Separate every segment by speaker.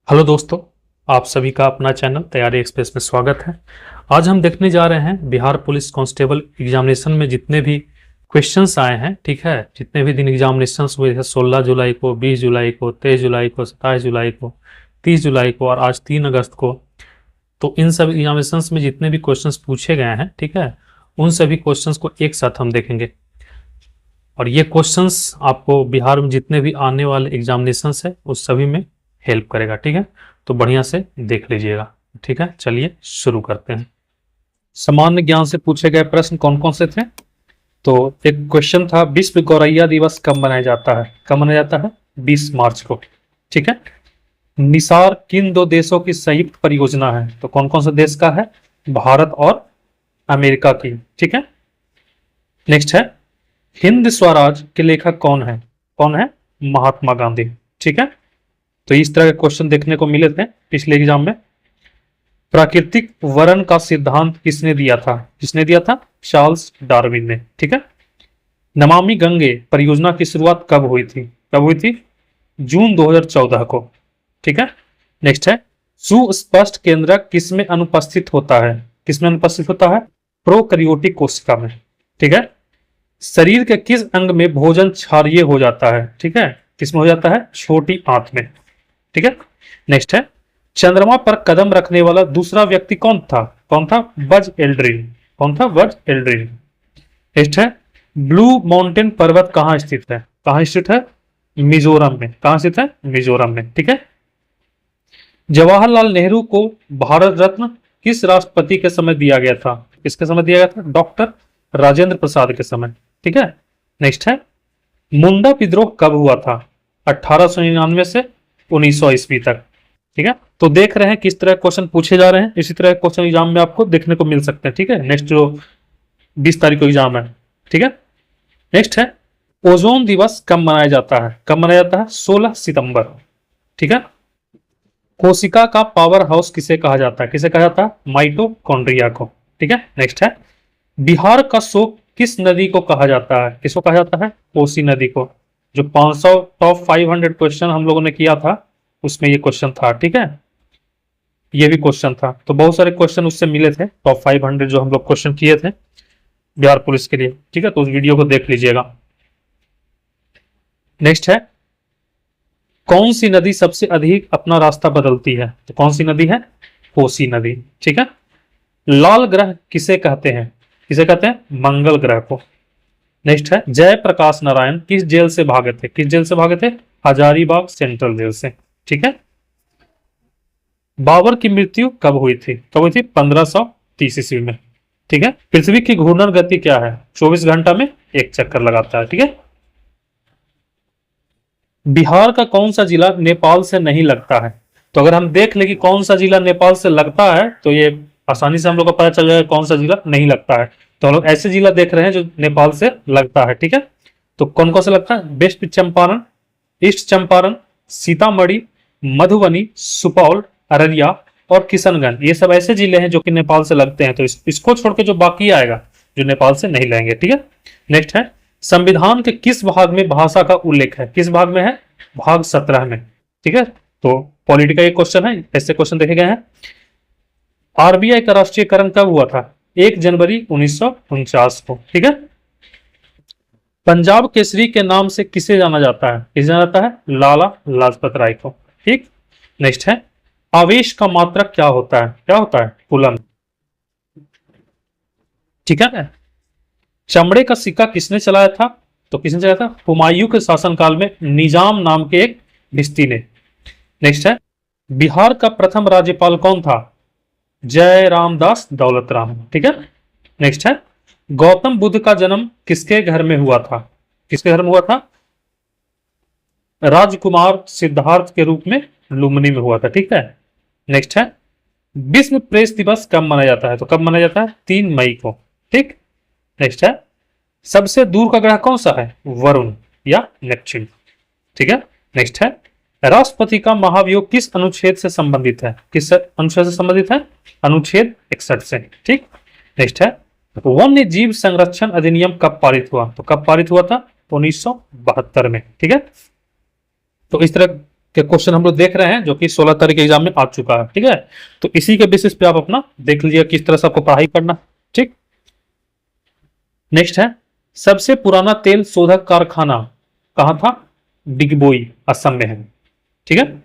Speaker 1: Hello दोस्तों, आप सभी का अपना चैनल तैयारी एक्सप्रेस में स्वागत है। आज हम देखने जा रहे हैं बिहार पुलिस कांस्टेबल एग्जामिनेशन में जितने भी क्वेश्चंस आए हैं, ठीक है, जितने भी दिन एग्जामिनेशंस हुए हैं 16 जुलाई को, 20 जुलाई को, 23 जुलाई को, 27 जुलाई को, 30 जुलाई को और आज 3 अगस्त को। तो इन सब एग्जामिनेशंस में जितने भी क्वेश्चंस पूछे गए हैं, ठीक है, उन सभी क्वेश्चंस को एक साथ हम देखेंगे और ये क्वेश्चंस आपको बिहार में जितने भी आने वाले एग्जामिनेशंस है उस सभी में हेल्प करेगा। ठीक है, तो बढ़िया से देख लीजिएगा। ठीक है, चलिए शुरू करते हैं। सामान्य ज्ञान से पूछे गए प्रश्न कौन कौन से थे? तो एक क्वेश्चन था, विश्व गौरैया दिवस कब मनाया जाता है? कब मनाया जाता है? 20 मार्च को। ठीक है, निसार किन दो देशों की संयुक्त परियोजना है? तो कौन कौन से देश का है? भारत और अमेरिका की। ठीक है, नेक्स्ट है, हिंद स्वराज के लेखक कौन है? कौन है? महात्मा गांधी। ठीक है, तो इस तरह के क्वेश्चन देखने को मिले थे पिछले एग्जाम में। प्राकृतिक वरण का सिद्धांत किसने दिया था? किसने दिया था? चार्ल्स डार्विन ने। ठीक है, नमामि गंगे परियोजना की शुरुआत कब हुई थी? कब हुई थी? जून 2014 को। ठीक है, नेक्स्ट है, सुस्पष्ट केंद्रक किसमें अनुपस्थित होता है? किसमें अनुपस्थित होता है? प्रोकैरियोटिक कोशिका में। ठीक है, शरीर के किस अंग में भोजन क्षारीय हो जाता है? ठीक है, किसमें हो जाता है? छोटी आंत में। ठीक है, नेक्स्ट है, चंद्रमा पर कदम रखने वाला दूसरा व्यक्ति कौन था? कौन था? Buzz Aldrin. कौन था? Buzz Aldrin. नेक्स्ट है, ब्लू माउंटेन पर्वत कहां स्थित है? कहां स्थित है? मिजोरम में। कहां स्थित है? मिजोरम में। ठीक है, जवाहरलाल नेहरू को भारत रत्न किस राष्ट्रपति के समय दिया गया था? किसके समय दिया गया था? डॉक्टर राजेंद्र प्रसाद के समय। ठीक है, नेक्स्ट है, मुंडा विद्रोह कब हुआ था? 1899 से 1900 ईस्वी तक। ठीक है, तो देख रहे हैं किस तरह क्वेश्चन पूछे जा रहे हैं। इसी तरह क्वेश्चन एग्जाम में आपको देखने को मिल सकते हैं। ठीक है, नेक्स्ट जो 20 तारीख को एग्जाम है। ठीक है, नेक्स्ट है, ओजोन दिवस कब मनाया जाता है? कब मनाया जाता है? 16 सितंबर। ठीक है, कोशिका का पावर हाउस किसे कहा जाता है? किसे कहा जाता है? माइटोकॉन्ड्रिया को। ठीक है, नेक्स्ट है, बिहार का शोक किस नदी को कहा जाता है? किसको कहा जाता है? कोसी नदी को। जो 500 टॉप 500 क्वेश्चन हम लोगों ने किया था उसमें ये क्वेश्चन था। ठीक है, ये भी क्वेश्चन था, तो बहुत सारे क्वेश्चन उससे मिले थे, टॉप 500 जो हम लोग क्वेश्चन किए थे बिहार पुलिस के लिए। ठीक है, तो उस वीडियो को देख लीजिएगा। नेक्स्ट है, कौन सी नदी सबसे अधिक अपना रास्ता बदलती है? तो कौन सी नदी है? कोसी नदी। ठीक है, लाल ग्रह किसे कहते हैं? किसे कहते हैं? मंगल ग्रह को। नेक्स्ट है, जयप्रकाश नारायण किस जेल से भागे थे? किस जेल से भागे थे? हजारीबाग सेंट्रल जेल से। ठीक है, बाबर की मृत्यु कब हुई थी? कब हुई थी? 1530 ईस्वी में। ठीक है, पृथ्वी की घूर्णन गति क्या है? 24 घंटा में एक चक्कर लगाता है। ठीक है, बिहार का कौन सा जिला नेपाल से नहीं लगता है? तो अगर हम देख ले कि कौन सा जिला नेपाल से लगता है तो ये आसानी से हम लोग को पता चल जाएगा कौन सा जिला नहीं लगता है। तो हम लोग ऐसे जिला देख रहे हैं जो नेपाल से लगता है। ठीक है, तो कौन कौन से लगता है? वेस्ट चंपारण, ईस्ट चंपारण, सीतामढ़ी, मधुबनी, सुपौल, अररिया और किशनगंज। ये सब ऐसे जिले हैं जो कि नेपाल से लगते हैं। तो इसको छोड़ के जो बाकी आएगा जो नेपाल से नहीं लेंगे। ठीक है, नेक्स्ट है, संविधान के किस भाग में भाषा का उल्लेख है? किस भाग में है? भाग 17 में। ठीक है, तो पॉलिटी का एक क्वेश्चन है, ऐसे क्वेश्चन देखे गए हैं। आरबीआई का राष्ट्रीयकरण कब हुआ था? 1 जनवरी 1949 को। ठीक है, पंजाब केसरी के नाम से किसे जाना जाता है? किसे जाना जाता है? लाला लाजपत राय को। ठीक, नेक्स्ट है, आवेश का मात्रक क्या होता है? क्या होता है? कूलम। ठीक है, चमड़े का सिक्का किसने चलाया था? तो किसने चलाया था? हुमायूं के शासनकाल में निजाम नाम के एक भिस्ती ने। नेक्स्ट है, बिहार का प्रथम राज्यपाल कौन था? जय रामदास दौलत राम। ठीक है, नेक्स्ट है, गौतम बुद्ध का जन्म किसके घर में हुआ था? किसके घर में हुआ था? राजकुमार सिद्धार्थ के रूप में लुम्बिनी में हुआ था। ठीक है, नेक्स्ट है, विश्व प्रेस दिवस कब मनाया जाता है? तो कब मनाया जाता है? 3 मई को। ठीक, नेक्स्ट है, सबसे दूर का ग्रह कौन सा है? वरुण या नेपच्यून। ठीक है, नेक्स्ट है, राष्ट्रपति का महाभियोग किस अनुच्छेद से संबंधित है? किस अनुच्छेद से संबंधित है? अनुच्छेद 61 से। ठीक, नेक्स्ट है, वन्य जीव संरक्षण अधिनियम कब पारित हुआ? तो कब पारित हुआ था? 1972 में। ठीक है, तो इस तरह के क्वेश्चन हम लोग देख रहे हैं, जो कि 16 तारीख के एग्जाम में आ चुका है। ठीक है, तो इसी के बेसिस पे आप अपना देख लीजिए किस तरह से आपको पढ़ाई करना। ठीक, नेक्स्ट है, सबसे पुराना तेल शोधक कारखाना कहां था? डिगबोई, असम में है। ठीक है,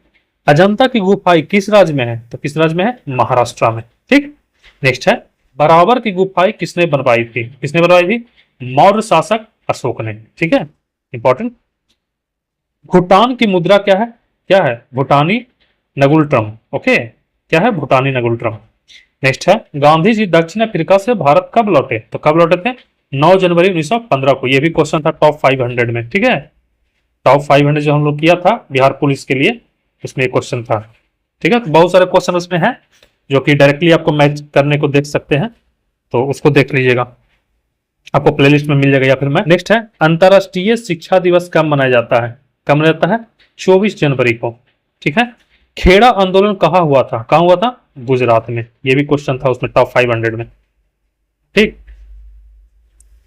Speaker 1: अजंता की गुफाएं किस राज्य में है? तो किस राज्य में है? महाराष्ट्र में। ठीक, नेक्स्ट है, बराबर की गुफाएं किसने बनवाई थी? किसने बनवाई थी? मौर्य शासक अशोक ने। ठीक है, इंपॉर्टेंट। भूटान की मुद्रा क्या है? क्या है? भूटानी नगुल्ट्रम। ओके, क्या है? भूटानी नगुल्ट्रम। नेक्स्ट है, गांधी जी दक्षिण अफ्रीका से भारत कब लौटे? तो कब लौटे थे? 9 जनवरी 1915 को। यह भी क्वेश्चन था टॉप 500 में। ठीक है, टॉप 500 जो हम लोग किया था बिहार पुलिस के लिए, उसमें क्वेश्चन था। ठीक है, तो बहुत सारे क्वेश्चन उसमें है जो कि डायरेक्टली आपको मैच करने को देख सकते हैं, तो उसको देख लीजिएगा, आपको प्लेलिस्ट में मिल जाएगा या फिर मैं। नेक्स्ट है, अंतरराष्ट्रीय शिक्षा दिवस कब मनाया जाता है? कब मनाया जाता है? 24 जनवरी को। ठीक है, खेड़ा आंदोलन कहाँ हुआ था? कहाँ हुआ था? गुजरात में। ये भी क्वेश्चन था उसमें टॉप 500 में। ठीक,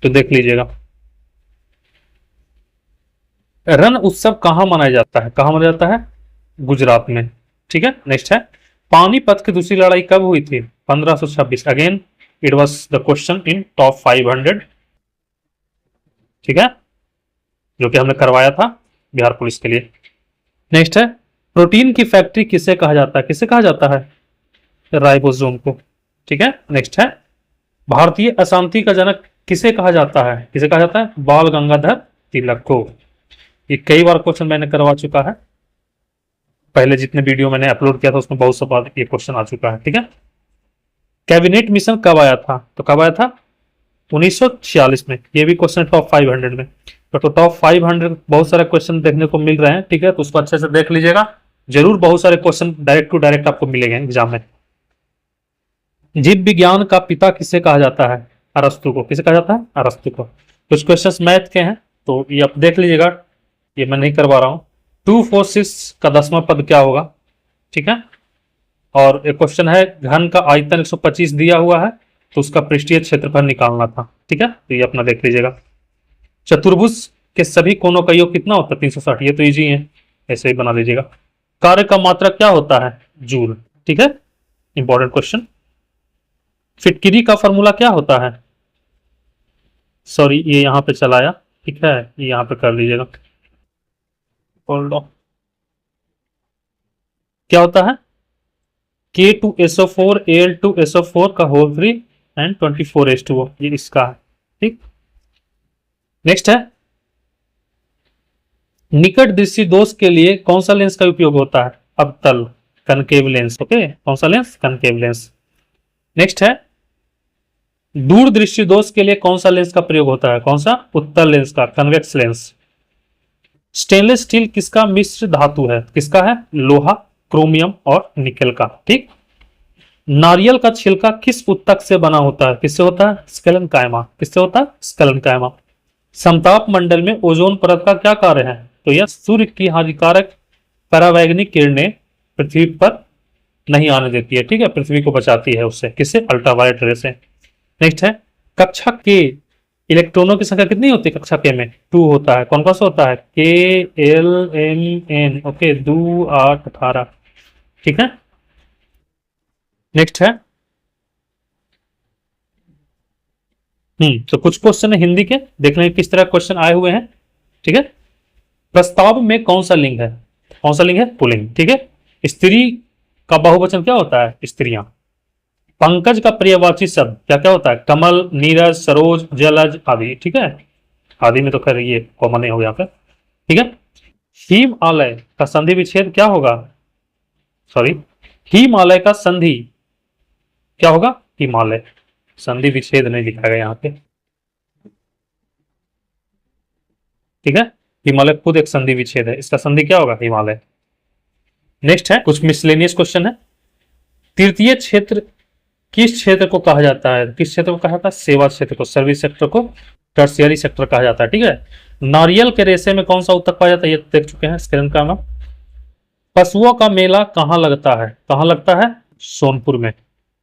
Speaker 1: तो देख लीजिएगा। रण उत्सव कहाँ मनाया जाता है? कहाँ मनाया जाता है? गुजरात में। ठीक है, नेक्स्ट है, पानीपत की दूसरी लड़ाई कब हुई थी? 1526। Again it was the question in top 500। ठीक है, जो कि हमने करवाया था बिहार पुलिस के लिए। नेक्स्ट है, प्रोटीन की फैक्ट्री किसे कहा जाता है? किसे कहा जाता है? राइबोसोम को। ठीक है, नेक्स्ट है, भारतीय अशांति का जनक किसे कहा जाता है? किसे कहा जाता है? बाल गंगाधर तिलक को। ये कई बार क्वेश्चन मैंने करवा चुका है, पहले जितने वीडियो मैंने अपलोड किया था उसमें बहुत सा बार ये क्वेश्चन आ चुका है। ठीक है, कैबिनेट मिशन कब आया था? तो कब आया था? 1946 में। ये भी क्वेश्चन टॉप 500 में। तो टॉप 500 बहुत सारे क्वेश्चन देखने को मिल रहे हैं। ठीक है, तो उसको अच्छे से देख लीजिएगा, जरूर बहुत सारे क्वेश्चन डायरेक्ट टू डायरेक्ट आपको मिलेंगे एग्जाम में। जीव विज्ञान का पिता किसे कहा जाता है? अरस्तु को। किसे कहा जाता है? अरस्तु को। कुछ क्वेश्चन मैथ के हैं, तो ये आप देख लीजिएगा, ये मैं नहीं करवा रहा हूं। 246 का 10वां पद क्या होगा? ठीक है, और एक क्वेश्चन है, घन का आयतन 125 दिया हुआ है, तो उसका पृष्ठीय क्षेत्रफल निकालना था। ठीक है, तो ये अपना देख लीजिएगा। चतुर्भुज के सभी कोणों का योग कितना होता है? 360। ये तो इजी है, ऐसे ही बना लीजिएगा। कार्य का मात्रक क्या होता है? जूल। ठीक है, इंपॉर्टेंट क्वेश्चन। फिटकिरी का फॉर्मूला क्या होता है? सॉरी, ये यहां पे चलाया। ठीक है, ये यहां पे कर लीजिएगा। Hold on. क्या होता है? K2SO4 Al2SO4 का होल फ्री एंड 24H2O, ये इसका है। ठीक, नेक्स्ट है, निकट दृष्टि दोष के लिए कौन सा लेंस का उपयोग होता है? अवतल, कनकेव लेंस। ओके, कौन सा लेंस? Concave lens. नेक्स्ट है, दूर दृष्टि दोष के लिए कौन सा लेंस का प्रयोग होता है? कौन सा? उत्तल लेंस का, कन्वेक्स लेंस। स्टेनलेस स्टील किसका मिश्र धातु है? किसका है? लोहा, क्रोमियम और निकेल का। ठीक, नारियल का छिलका किस उत्तक से बना होता है? किससे होता है? स्केलन कायमा। किससे होता है? स्केलन कायमा। समताप मंडल में ओजोन परत का क्या कार्य है? तो यह सूर्य की हानिकारक परावैंगनिक किरणें पृथ्वी पर नहीं आने देती है। ठीक है, पृथ्वी को बचाती है उससे। किससे? अल्ट्रावायलेट रे से। नेक्स्ट है, कक्षा के इलेक्ट्रॉनों की संख्या कितनी होती है? कक्षा के में 2 होता है। कौन कौन सा होता है? K, L, M, N। Okay, 2, 8, 18। ठीक है, नेक्स्ट है, तो कुछ क्वेश्चन है हिंदी के, देख लें किस तरह क्वेश्चन आए हुए हैं। ठीक है, प्रस्ताव में कौन सा लिंग है? कौन सा लिंग है? पुल्लिंग। ठीक है, स्त्री का बहुवचन क्या होता है? स्त्रियां। पंकज का पर्यायवाची शब्द क्या क्या होता है? कमल, नीरज, सरोज, जलज आदि। ठीक है, आदि में तो खैर ये कॉमन नहीं हो यहाँ पे। ठीक है, हिमालय का संधि विच्छेद क्या होगा? सॉरी, हिमालय का संधि क्या होगा? हिमालय। संधि विच्छेद नहीं लिखा गया यहाँ पे। ठीक है, हिमालय खुद एक संधि विच्छेद है, इसका संधि क्या होगा? हिमालय। नेक्स्ट है, कुछ मिसलेनियस क्वेश्चन है। तृतीय क्षेत्र किस क्षेत्र को कहा जाता है? किस क्षेत्र को कहा जाता है? सेवा क्षेत्र को, सर्विस सेक्टर को टर्शियरी सेक्टर कहा जाता है। ठीक है, नारियल के रेशे में कौन सा उत्तक पाया जाता है? ये देख चुके हैं, स्क्रीन का नाम। पशुओं का मेला कहाँ लगता है? कहाँ लगता है? सोनपुर में।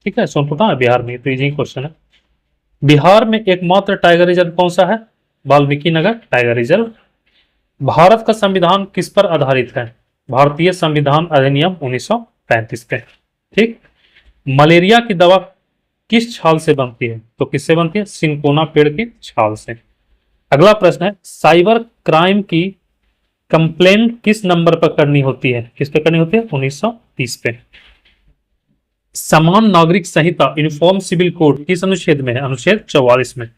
Speaker 1: ठीक है, सोनपुर कहाँ है? बिहार में। तो इजी क्वेश्चन है। बिहार में एकमात्र टाइगर रिजर्व कौन सा है? Valmiki Nagar tiger reserve. भारत का संविधान किस पर आधारित है? भारतीय संविधान अधिनियम 1935 पे। ठीक। मलेरिया की दवा किस छाल से बनती है? तो किससे बनती है? सिंकोना पेड़ की छाल से। अगला प्रश्न है, साइबर क्राइम की कंप्लेंट किस नंबर पर करनी होती है? किस पे करनी होती है? 1930 पे। समान नागरिक संहिता यूनिफॉर्म सिविल कोड किस अनुच्छेद में है? अनुच्छेद 44 में।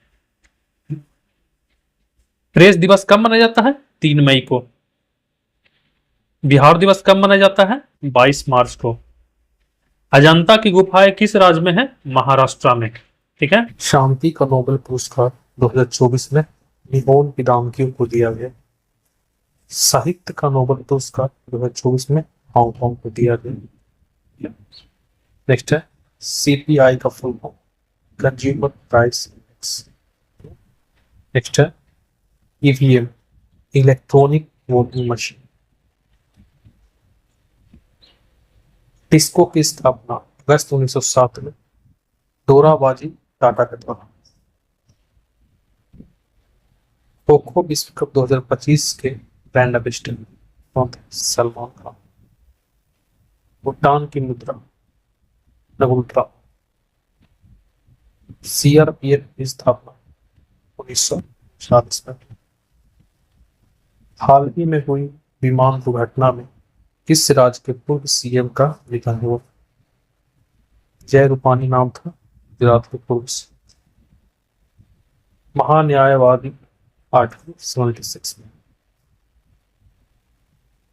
Speaker 1: प्रेस दिवस कब मनाया जाता है? 3 मई को। बिहार दिवस कब मनाया जाता है? 22 मार्च को। अजंता की गुफाएं किस राज्य में है? महाराष्ट्र में। ठीक है। शांति का नोबेल पुरस्कार 2024 में निहोन पिदामक्यू को दिया गया। साहित्य का नोबेल पुरस्कार 2024 में हांगकांग को दिया गया। नेक्स्ट है, सीपीआई का full form consumer price index. Next है, EVM electronic voting machine. TISCO की स्थापना अगस्त 1907 में डोराबाजी टाटा के द्वारा। खो खो विश्व कप 2025 के ब्रांड एम्बेसडर कौन थे? सलमान खान। भूटान की मुद्रा नगुल्ट्रा। सीआरपीएफ की स्थापना 1940 में। हाल ही में हुई विमान दुर्घटना में किस राज्य के पूर्व सीएम का निधन हुआ? जय रूपानी नाम था गुजरात के पूर्व से। महान्यायवादी आर्टिकल 76 में।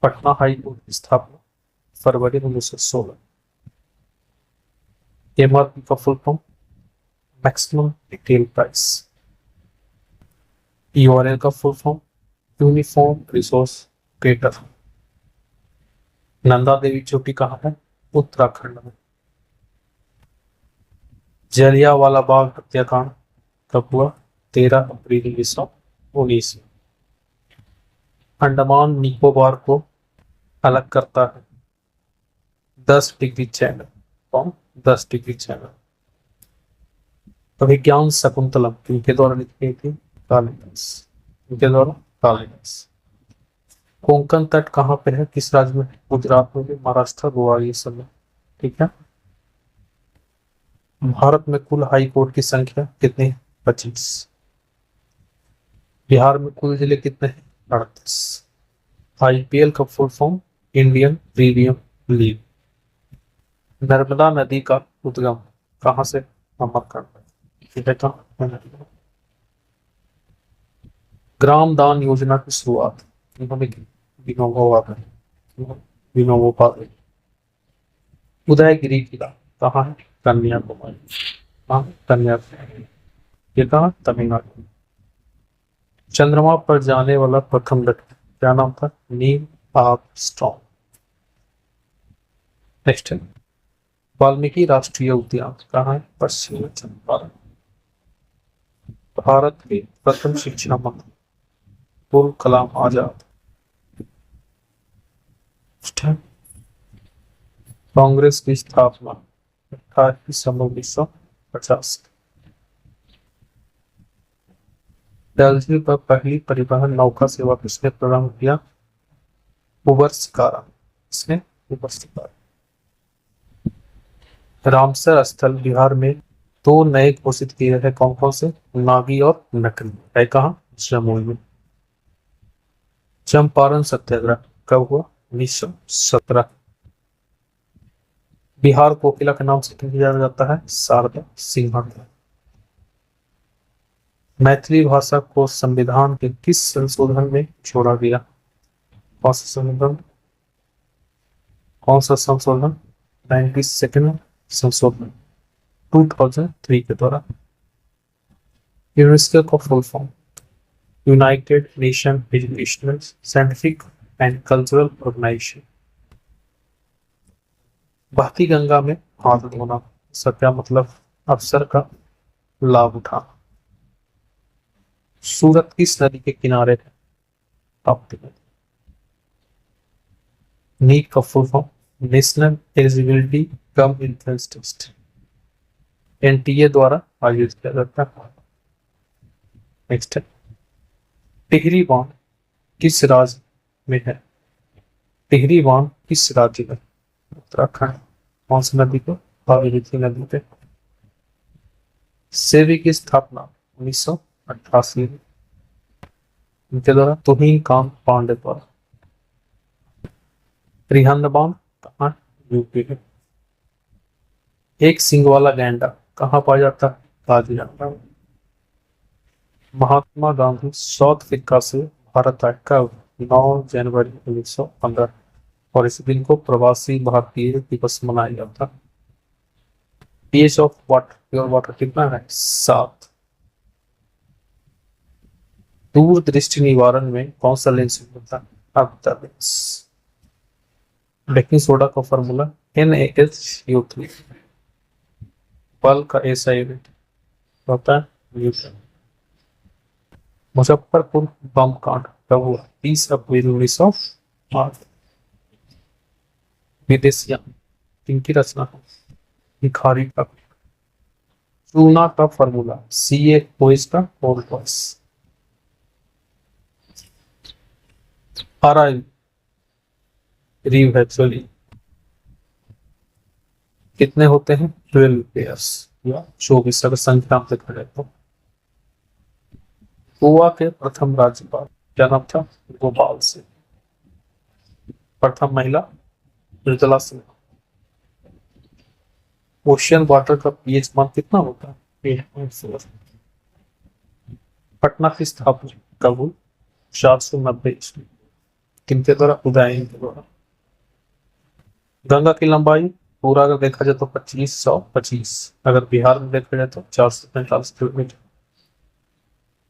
Speaker 1: पटना हाई कोर्ट की स्थापना फरवरी 1916। एमआरपी का full form maximum retail price. URL का full form uniform resource creator. Nanda Devi चोटी कहाँ है? उत्तराखंड में। जलियांवाला बाग हत्याकांड कब हुआ? 13 अप्रैल 1919 में। अंडमान निकोबार को अलग करता है 10 डिग्री चैनल। कौन? 10 डिग्री चैनल। अभिज्ञान शकुंतलम किनके द्वारा लिखी गई थी? कालिदास। किनके द्वारा? कालिदास। कोंकण तट कहाँ पे है? किस राज्य में? गुजरात में भी, महाराष्ट्र, गोवा, ये सब में। ठीक है। भारत में कुल हाई कोर्ट की संख्या कितनी है? 25। बिहार में कुल जिले कितने हैं? 38। आईपीएल का full form Indian Premier League. Narmada नदी का उद्गम कहाँ से? अमरकंटक। ग्राम दान योजना की शुरुआत विनोबा भावे। उदयगिरी किला कहाँ है? कन्याकुमारी। कन्याकुमारी। ये कहाँ? तमिलनाडु। चंद्रमा पर जाने वाला प्रथम व्यक्ति क्या नाम था? Neil Armstrong. नेक्स्ट है, वाल्मीकि राष्ट्रीय उद्यान कहाँ है? पश्चिमी चंपारण। भारत के प्रथम शिक्षा मंत्री अब्दुल कलाम आजाद। कांग्रेस की स्थापना 28 दिसंबर 1950। दिल्ली पर पहली परिवहन नौका सेवा किसने प्रारंभ किया? उबर शिकारा। इसने उबर शिकारा। रामसर स्थल बिहार में 2 नए घोषित किए हैं, कौन कौन से? नागी और नकली। है कहाँ? जमुई में। चंपारण सत्याग्रह कब हुआ? 1917। बिहार कोकिला के नाम से क्यों जाना जाता है? शारदा सिंहन। मैथिली भाषा को संविधान के किस संशोधन में जोड़ा गया? कौन सा संशोधन? कौन सा संशोधन? 92nd संशोधन 2003 के द्वारा। यूनेस्को का full form United Nation Educational Scientific and Cultural Organization. बहती गंगा में हाथ धोना, इसका क्या मतलब? अवसर का लाभ उठाना। सूरत किस नदी के किनारे है? ताप्ती नदी। नीट का full form National Eligibility cum Entrance Test, NTA द्वारा आयोजित किया जाता है। नेक्स्ट है, टिहरी बांध किस राज्य में है? टिहरी बांध किस राज्य में? उत्तराखंड। कौन सी नदी को? भागीरथी नदी पे। सेवी की स्थापना 1988 में। इनके द्वारा तुहिन कांत पांडे द्वारा। त्रिहंद बांध कहाँ? यूपी में। एक सींग वाला गैंडा कहाँ पाया जाता है? काजीरंगा में। महात्मा गांधी साउथ अफ्रीका से भारत आए कब? 9 जनवरी 1915 और इस दिन को प्रवासी भारतीय दिवस मनाया जाता है। pH of water, pure water कितना है? 7। दूर दृष्टि निवारण में कौन सा लेंस होता है? अवतल लेंस। बेकिंग सोडा का फॉर्मूला NaHCO3। बल का SI यूनिट होता है न्यूटन। मुजफ्फरपुर बम कांड कब हुआ? 30 अप्रैल 1908। विदेशियां किनकी रचना है? भिखारी का। चूना का फॉर्मूला CaOH का होल टॉस। RI रिव एक्चुअली कितने होते हैं? 12 पेयर्स या 24 अगर संख्या में देखा जाए तो। गोवा के प्रथम राज्यपाल क्या नाम था? गोपाल सिंह। प्रथम महिला मृदुला सिन्हा। ओशियन वाटर का pH मान कितना होता है? 8.4। पटना की स्थापना कब हुई? 490 ईस्वी। किनके द्वारा? उदयन के द्वारा। गंगा की लंबाई पूरा अगर देखा जाए तो 2525, अगर बिहार में देखा जाए तो 445 किलोमीटर।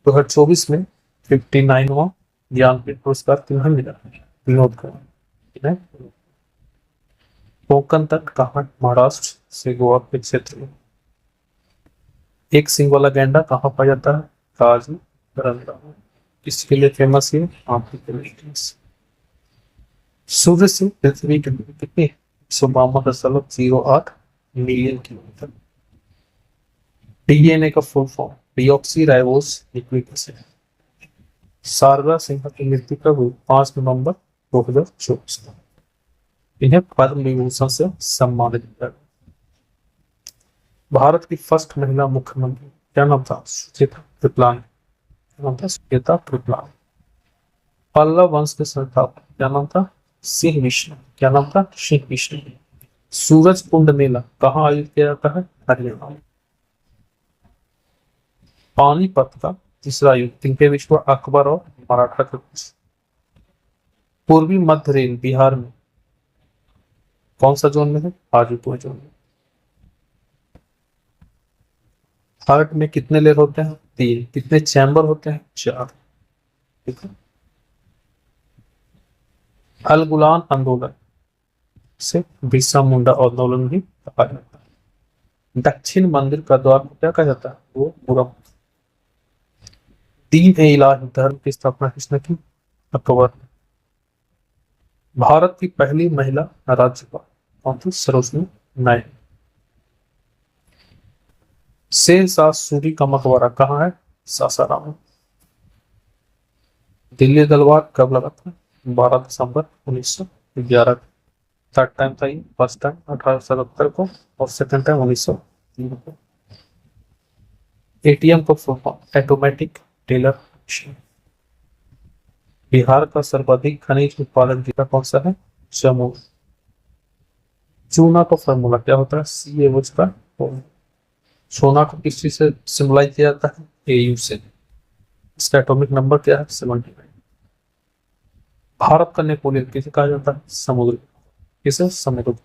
Speaker 1: 2024 में 59वां ज्ञानपीठ पुरस्कार किन्हें मिला? विनोद खन्ना। कोंकण तट कहाँ? महाराष्ट्र से गोवा के क्षेत्र में। एक सिंग वाला गैंडा कहाँ पाया जाता है? काजीरंगा में। किसके लिए फेमस है? हाथी के लिए। सूर्य से पृथ्वी की दूरी कितनी? 152.08 मिलियन किलोमीटर। DNA का full form deoxy ribose nucleic acid. Sharda Sinha की मृत्यु कब हुई? 5 नवंबर 2024 को। इन्हें पद्म विभूषण से सम्मानित किया गया। भारत की फर्स्ट महिला मुख्यमंत्री क्या नाम था? सुचेता कृपलानी। क्या नाम था? सुचेता कृपलानी। पल्लव वंश के संस्थापक क्या नाम था? सिंह विष्णु। क्या नाम था? सिंह विष्णु। सूरज कुंड मेला कहाँ आयोजित किया जाता है? हरियाणा में। पानीपत का तीसरा युद्ध किनके बीच हुआ? अकबर और मराठा के बीच। पूर्वी मध्य रेल बिहार में कौन सा जोन में है? हाजीपुर जोन में। हार्ट में कितने लेयर होते हैं? 3। कितने चैम्बर होते हैं? 4। ठीक है। अल गुलान आंदोलन से बिरसा मुंडा आंदोलन भी कहा जाता है। दक्षिण मंदिर का द्वार को क्या कहा जाता है? वो मुरम। दीन ए इलाही धर्म की स्थापना किसने की? अकबर। भारत की पहली महिला राज्यपाल कौन थी? सरोजनी नायडू। शेरशाह सूरी का मकबरा कहाँ है? सासाराम में। दिल्ली दरबार कब लगा था? 12 दिसंबर 1911। थर्ड टाइम था ये, फर्स्ट टाइम 1877 को और सेकंड टाइम 1903 को। ATM को full form automatic teller machine. Bihar का सर्वाधिक खनिज उत्पादक जिला कौन सा है? जमुई। चूना का फॉर्मूला क्या होता है? CaOH का। सोना को किस चीज से सिंबलाइज किया जाता है? AU से। इसका एटॉमिक नंबर क्या है? 79। भारत का नेपोलियन किसे कहा जाता है? समुद्र। किसे? समुद्र।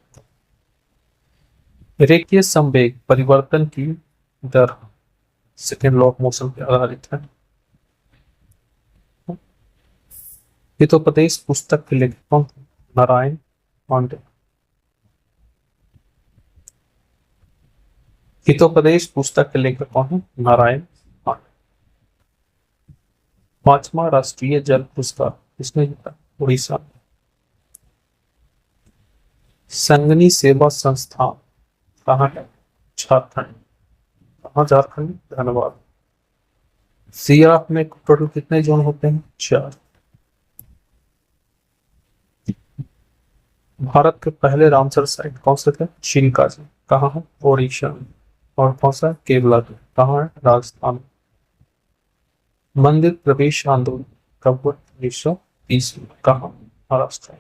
Speaker 1: रेखीय संवेग परिवर्तन की दर सेकेंड लॉ ऑफ मोशन पर आधारित है। हितोपदेश पुस्तक के लेखक कौन थे? नारायण पांडे। हितोपदेश पुस्तक के लेखक कौन है? नारायण पांडे। 5वां राष्ट्रीय जल पुरस्कार किसने जीता? उड़ीसा। संगनी सेवा संस्थान कहाँ है? झारखंड। कहाँ? झारखंड। धन्यवाद। CRF में टोटल कितने जोन होते हैं? 4। भारत के पहले रामसर साइट कौन से थे? चिल्का जी। कहाँ है? ओडिशा। और कौन सा है? केरला में। कहाँ है? राजस्थान। मंदिर प्रवेश आंदोलन कब हुआ? 1930 में। कहाँ? महाराष्ट्र।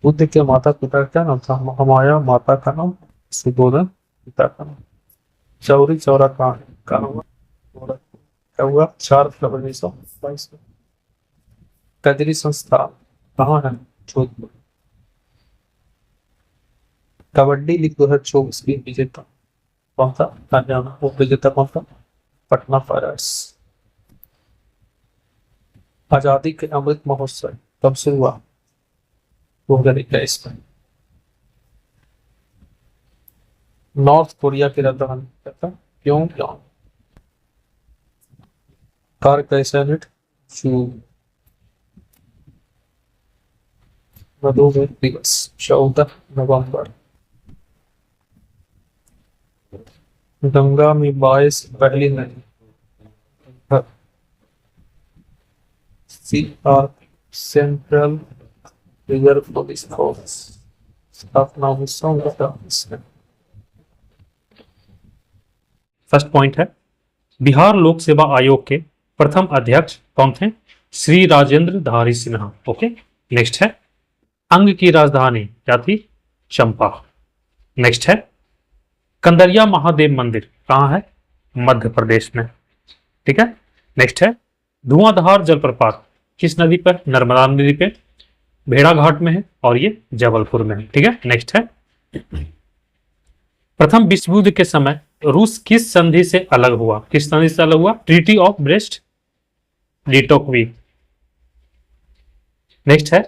Speaker 1: बुद्ध के माता पिता का क्या नाम था? महामाया। माता का नाम सुबोधन, पिता का नाम। चौरी चौरा कहाँ है? कहाँ हुआ? गोरखपुर। कब हुआ? 4 फरवरी 1922 में। कजरी संस्थान कहाँ है? जोधपुर। कबड्डी लीग 2024 की विजेता कौन था? हरियाणा। वो विजेता कौन था? पटना पायरेट्स। आजादी के अमृत महोत्सव कब से हुआ? 2021 में। नॉर्थ कोरिया की राजधानी क्या था? प्योंगयांग। कार कैसा हिट? जून। मधुमेह दिवस 14 नवंबर। गंगा में 22 पहली नदी। CR central reserve police force स्थापना 1949 में। फर्स्ट पॉइंट है, बिहार लोक सेवा आयोग के प्रथम अध्यक्ष कौन थे? श्री राजेंद्र धारी सिन्हा। ओके। नेक्स्ट है, अंग की राजधानी क्या थी? चंपा। नेक्स्ट है, कंदरिया महादेव मंदिर कहाँ है? मध्य प्रदेश में। ठीक है। नेक्स्ट है, धुआंधार जलप्रपात किस नदी पर? नर्मदा नदी पे, भेड़ा घाट में है और ये जबलपुर में है। ठीक है। नेक्स्ट है, प्रथम विश्व युद्ध के समय रूस किस संधि से अलग हुआ? किस संधि से अलग हुआ? Treaty of Brest Litovsk. Next है,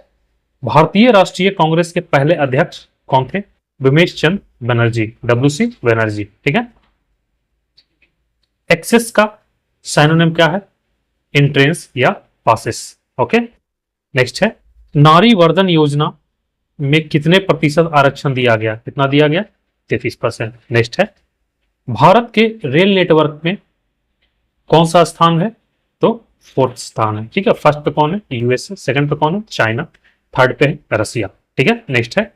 Speaker 1: भारतीय राष्ट्रीय कांग्रेस के पहले अध्यक्ष कौन थे? बिमेश चंद्र बनर्जी, WC बनर्जी। ठीक है। एक्सेस का साइनोनिम क्या है? एंट्रेंस या पासेस। ओके। नेक्स्ट है, नारी वर्धन योजना में कितने प्रतिशत आरक्षण दिया गया? कितना दिया गया? 33%। नेक्स्ट है, भारत के रेल नेटवर्क में कौन सा स्थान है? तो 4th स्थान है। ठीक है। फर्स्ट पे कौन है? USA। सेकंड पे कौन है? चाइना। थर्ड पे है रसिया। ठीक है। नेक्स्ट है,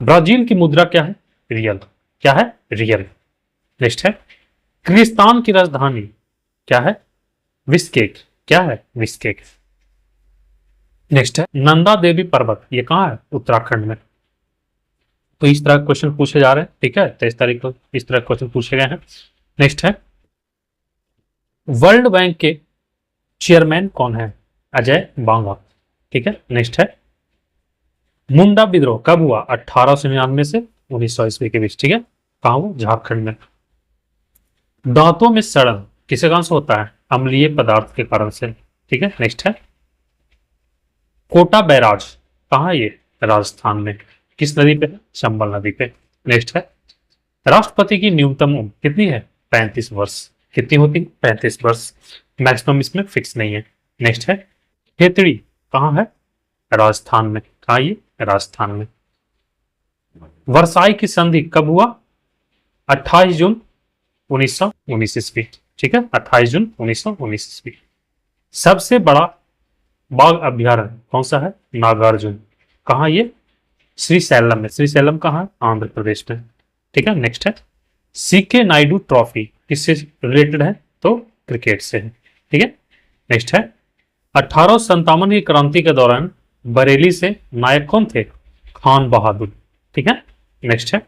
Speaker 1: ब्राजील की मुद्रा क्या है? रियल। क्या है? रियल। नेक्स्ट है, किर्गिस्तान की राजधानी क्या है? बिश्केक। क्या है? बिश्केक। नेक्स्ट है, नंदा देवी पर्वत ये कहाँ है? उत्तराखंड में। तो इस तरह क्वेश्चन पूछे जा रहे हैं। ठीक है। 23 तारीख को इस तरह क्वेश्चन पूछे गए हैं। नेक्स्ट है, वर्ल्ड बैंक के चेयरमैन कौन है? अजय बांगा। ठीक है। नेक्स्ट है, मुंडा विद्रोह कब हुआ? 1899 से 1900 ईस्वी के बीच। ठीक है। कहाँ हुआ? झारखंड में। दांतों में सड़न किसके कारण से होता है? अम्लीय पदार्थ के कारण से। ठीक है। नेक्स्ट है, कोटा बैराज कहाँ है? ये राजस्थान में। किस नदी पे है? चंबल नदी पे। नेक्स्ट है, राष्ट्रपति की न्यूनतम उम्र कितनी है? 35 वर्ष। कितनी होती? 35 वर्ष। मैक्सिमम इसमें फिक्स नहीं है। नेक्स्ट है, खेतड़ी कहाँ है? राजस्थान में। कहाँ ये? राजस्थान में। वर्साई की संधि कब हुआ? 28 जून 1919 ईस्वी। ठीक है। 28 जून 1919 ईस्वी। सबसे बड़ा बाघ अभ्यारण्य कौन सा है? नागार्जुन। कहाँ ये? श्रीशैलम में। श्रीशैलम कहाँ है? आंध्र प्रदेश में। ठीक है। नेक्स्ट है, CK नायडू ट्रॉफी किससे रिलेटेड है? तो क्रिकेट से है। ठीक है। नेक्स्ट है, 1857 की क्रांति के दौरान बरेली से नायक कौन थे? खान बहादुर। ठीक है। नेक्स्ट है,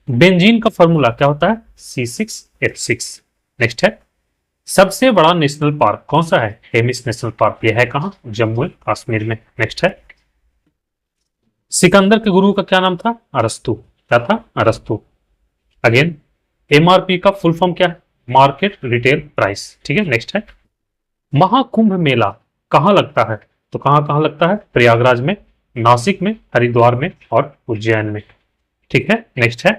Speaker 1: बेंजीन का फॉर्मूला क्या होता है? C6H6। नेक्स्ट है, सबसे बड़ा नेशनल पार्क कौन सा है? Hemis national park. यह है कहाँ? जम्मू एंड कश्मीर में। नेक्स्ट है, सिकंदर के गुरु का क्या नाम था? अरस्तु। क्या था? अरस्तु। अगेन, MRP का फुल फॉर्म क्या है? Market retail price. ठीक है। नेक्स्ट है, महाकुंभ मेला कहाँ लगता है? तो कहाँ लगता है? प्रयागराज में, नासिक में, हरिद्वार में और उज्जैन में। ठीक है। नेक्स्ट है,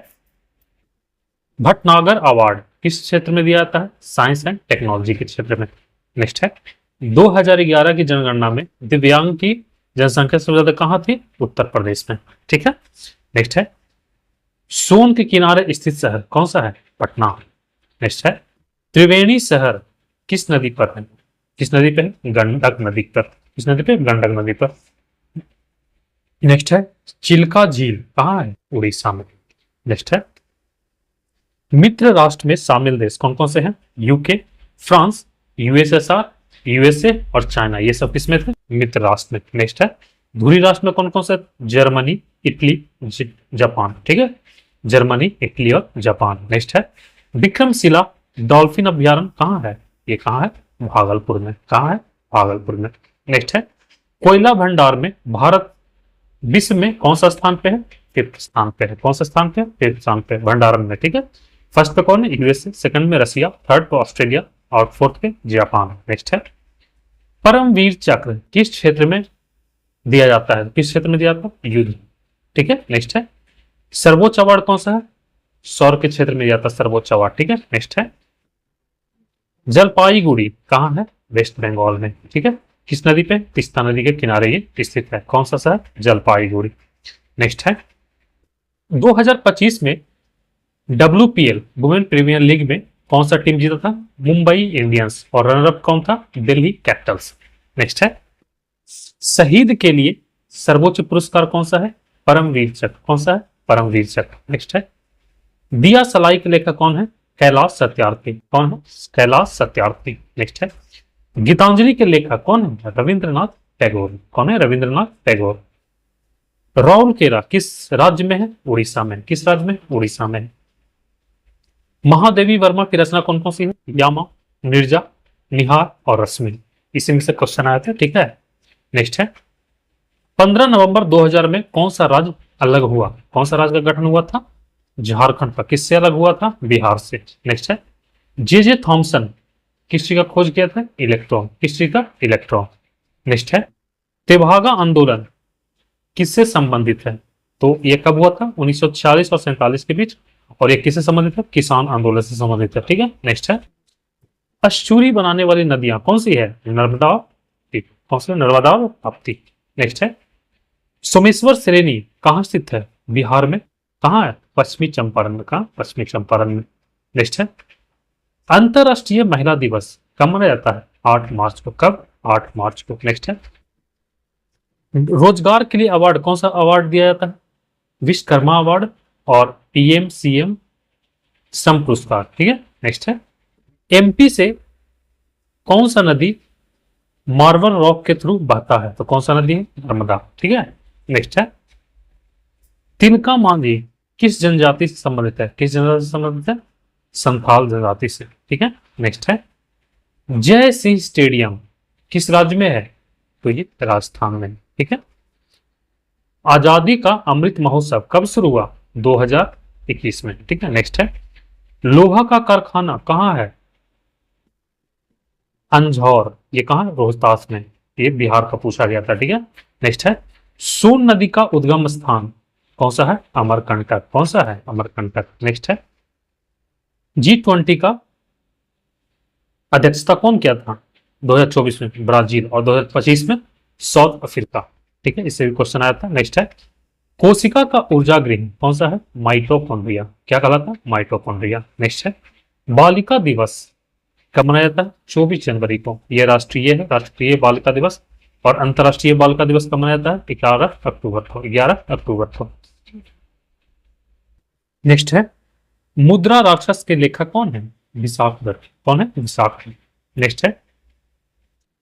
Speaker 1: भटनागर अवार्ड किस क्षेत्र में दिया जाता है? साइंस एंड टेक्नोलॉजी के क्षेत्र में। नेक्स्ट है, 2011 की जनगणना में दिव्यांग की जनसंख्या सबसे ज्यादा कहाँ थी? उत्तर प्रदेश में। ठीक है। नेक्स्ट है, सोन के किनारे स्थित शहर कौन सा है? पटना। नेक्स्ट है, त्रिवेणी शहर किस नदी पर है? किस नदी पे है? गंडक नदी पर। किस नदी पे? गंडक नदी पर। नेक्स्ट है, चिल्का झील कहाँ है? उड़ीसा में। नेक्स्ट है, मित्र राष्ट्र में शामिल देश कौन कौन से हैं? यूके, फ्रांस, यूएसएसआर, यूएसए और चाइना, ये सब किसमें थे? मित्र राष्ट्र में। नेक्स्ट है, धुरी राष्ट्र में कौन कौन से? Germany, Italy, Japan. ठीक है, जर्मनी, इटली और जापान। नेक्स्ट है, विक्रमशिला डॉल्फिन अभ्यारण्य कहाँ है? ये कहाँ है? भागलपुर में। कहाँ है? भागलपुर में। नेक्स्ट है, कोयला भंडार में भारत विश्व में कौन सा स्थान पे है? 5th स्थान पे है। कौन सा स्थान पे? 5th स्थान पे भंडारण में। ठीक है, फर्स्ट पे कौन है? यूएसए, सेकंड में रसिया, थर्ड पे ऑस्ट्रेलिया और फोर्थ पे जापान। नेक्स्ट है, परमवीर चक्र किस क्षेत्र में दिया जाता है? किस क्षेत्र में दिया जाता है? युद्ध। ठीक है, नेक्स्ट है, सर्वोच्च अवार्ड कौन सा है? सौर के क्षेत्र में दिया जाता है सर्वोच्च अवार्ड। ठीक है, नेक्स्ट है, जलपाईगुड़ी कहाँ है? वेस्ट बंगाल में। ठीक है, किस नदी पे? तीस्ता नदी के किनारे ये स्थित है। कौन सा शहर? जलपाईगुड़ी। नेक्स्ट है, 2025 में WPL वुमेन प्रीमियर लीग में कौन सा टीम जीता था? मुंबई इंडियंस। और रनर अप कौन था? दिल्ली कैपिटल्स। नेक्स्ट है, शहीद के लिए सर्वोच्च पुरस्कार कौन सा है? परमवीर चक्र। कौन सा है? परमवीर चक्र। नेक्स्ट है, दिया सलाई के लेखक कौन है? कैलाश सत्यार्थी। कौन है? कैलाश सत्यार्थी। नेक्स्ट है, गीतांजलि के लेखक कौन है? रविंद्रनाथ टैगोर। कौन है? रविंद्रनाथ टैगोर। राउरकेला किस राज्य में है? उड़ीसा में। किस राज्य में? उड़ीसा में है। महादेवी वर्मा की रचना कौन कौन सी है? यामा, निर्जा, निहार और रश्मि। इसी में से क्वेश्चन आए थे। ठीक है, नेक्स्ट है, 15 नवंबर 2000 में कौन सा राज्य अलग हुआ? कौन सा राज्य का गठन हुआ था? झारखंड का। किससे अलग हुआ था? बिहार से। नेक्स्ट है, जे थॉमसन किस चीज का खोज किया था? इलेक्ट्रॉन। किस चीज का? इलेक्ट्रॉन। नेक्स्ट है, तेभागा आंदोलन किससे संबंधित है? तो ये कब हुआ था? 1946 और 47 के बीच। और ये किससे संबंधित है? किसान आंदोलन से संबंधित है। ठीक है, नेक्स्ट है, अश्चूरी बनाने वाली नदियां कौन सी है? नर्मदा, कौन सी? नर्मदा और ताप्ती। नेक्स्ट है, सोमेश्वर श्रेणी कहाँ स्थित है? बिहार में। कहाँ है? पश्चिमी चंपारण में। कहाँ? पश्चिमी चंपारण में। नेक्स्ट है, अंतरराष्ट्रीय महिला दिवस कब मनाया जाता है? 8 मार्च को। कब? 8 मार्च को। नेक्स्ट है, रोजगार के लिए अवार्ड कौन सा अवार्ड दिया जाता है? विश्वकर्मा अवार्ड और PM-CM श्रम पुरस्कार। ठीक है, नेक्स्ट है, MP से कौन सा नदी मार्बल रॉक के थ्रू बहता है? तो कौन सा नदी है? नर्मदा। ठीक है, नेक्स्ट है, तिनका मांझी किस जनजाति से संबंधित है? किस जनजाति से संबंधित है? संथाल जनजाति से। ठीक है, नेक्स्ट है, जय सिंह स्टेडियम किस राज्य में है? तो ये राजस्थान में। ठीक है, आजादी का अमृत महोत्सव कब शुरू हुआ? 2021 में। ठीक है, नेक्स्ट है, लोहा का कारखाना कहाँ है? अंजौर। ये कहाँ है? रोहतास में। ये बिहार का पूछा गया था। ठीक है, नेक्स्ट है, सोन नदी का उद्गम स्थान कौन सा है? अमरकंटक। कौन सा है? अमरकंटक। नेक्स्ट है, G20 का अध्यक्षता कौन किया था? 2024 में ब्राजील और 2025 में साउथ अफ्रीका। ठीक है, इससे भी क्वेश्चन आया था। नेक्स्ट है, कोशिका का ऊर्जा गृह कौन सा है? माइटोकॉन्ड्रिया। क्या कहलाता है? माइटोकॉन्ड्रिया। नेक्स्ट है, बालिका दिवस कब मनाया जाता है? 24 जनवरी को। यह राष्ट्रीय है, राष्ट्रीय बालिका दिवस। और अंतरराष्ट्रीय बालिका दिवस कब मनाया जाता है? 11 अक्टूबर को। 11 अक्टूबर को। नेक्स्ट है, मुद्रा राक्षस के लेखक कौन है? विशाखदत्त। कौन है? विशाख। नेक्स्ट है,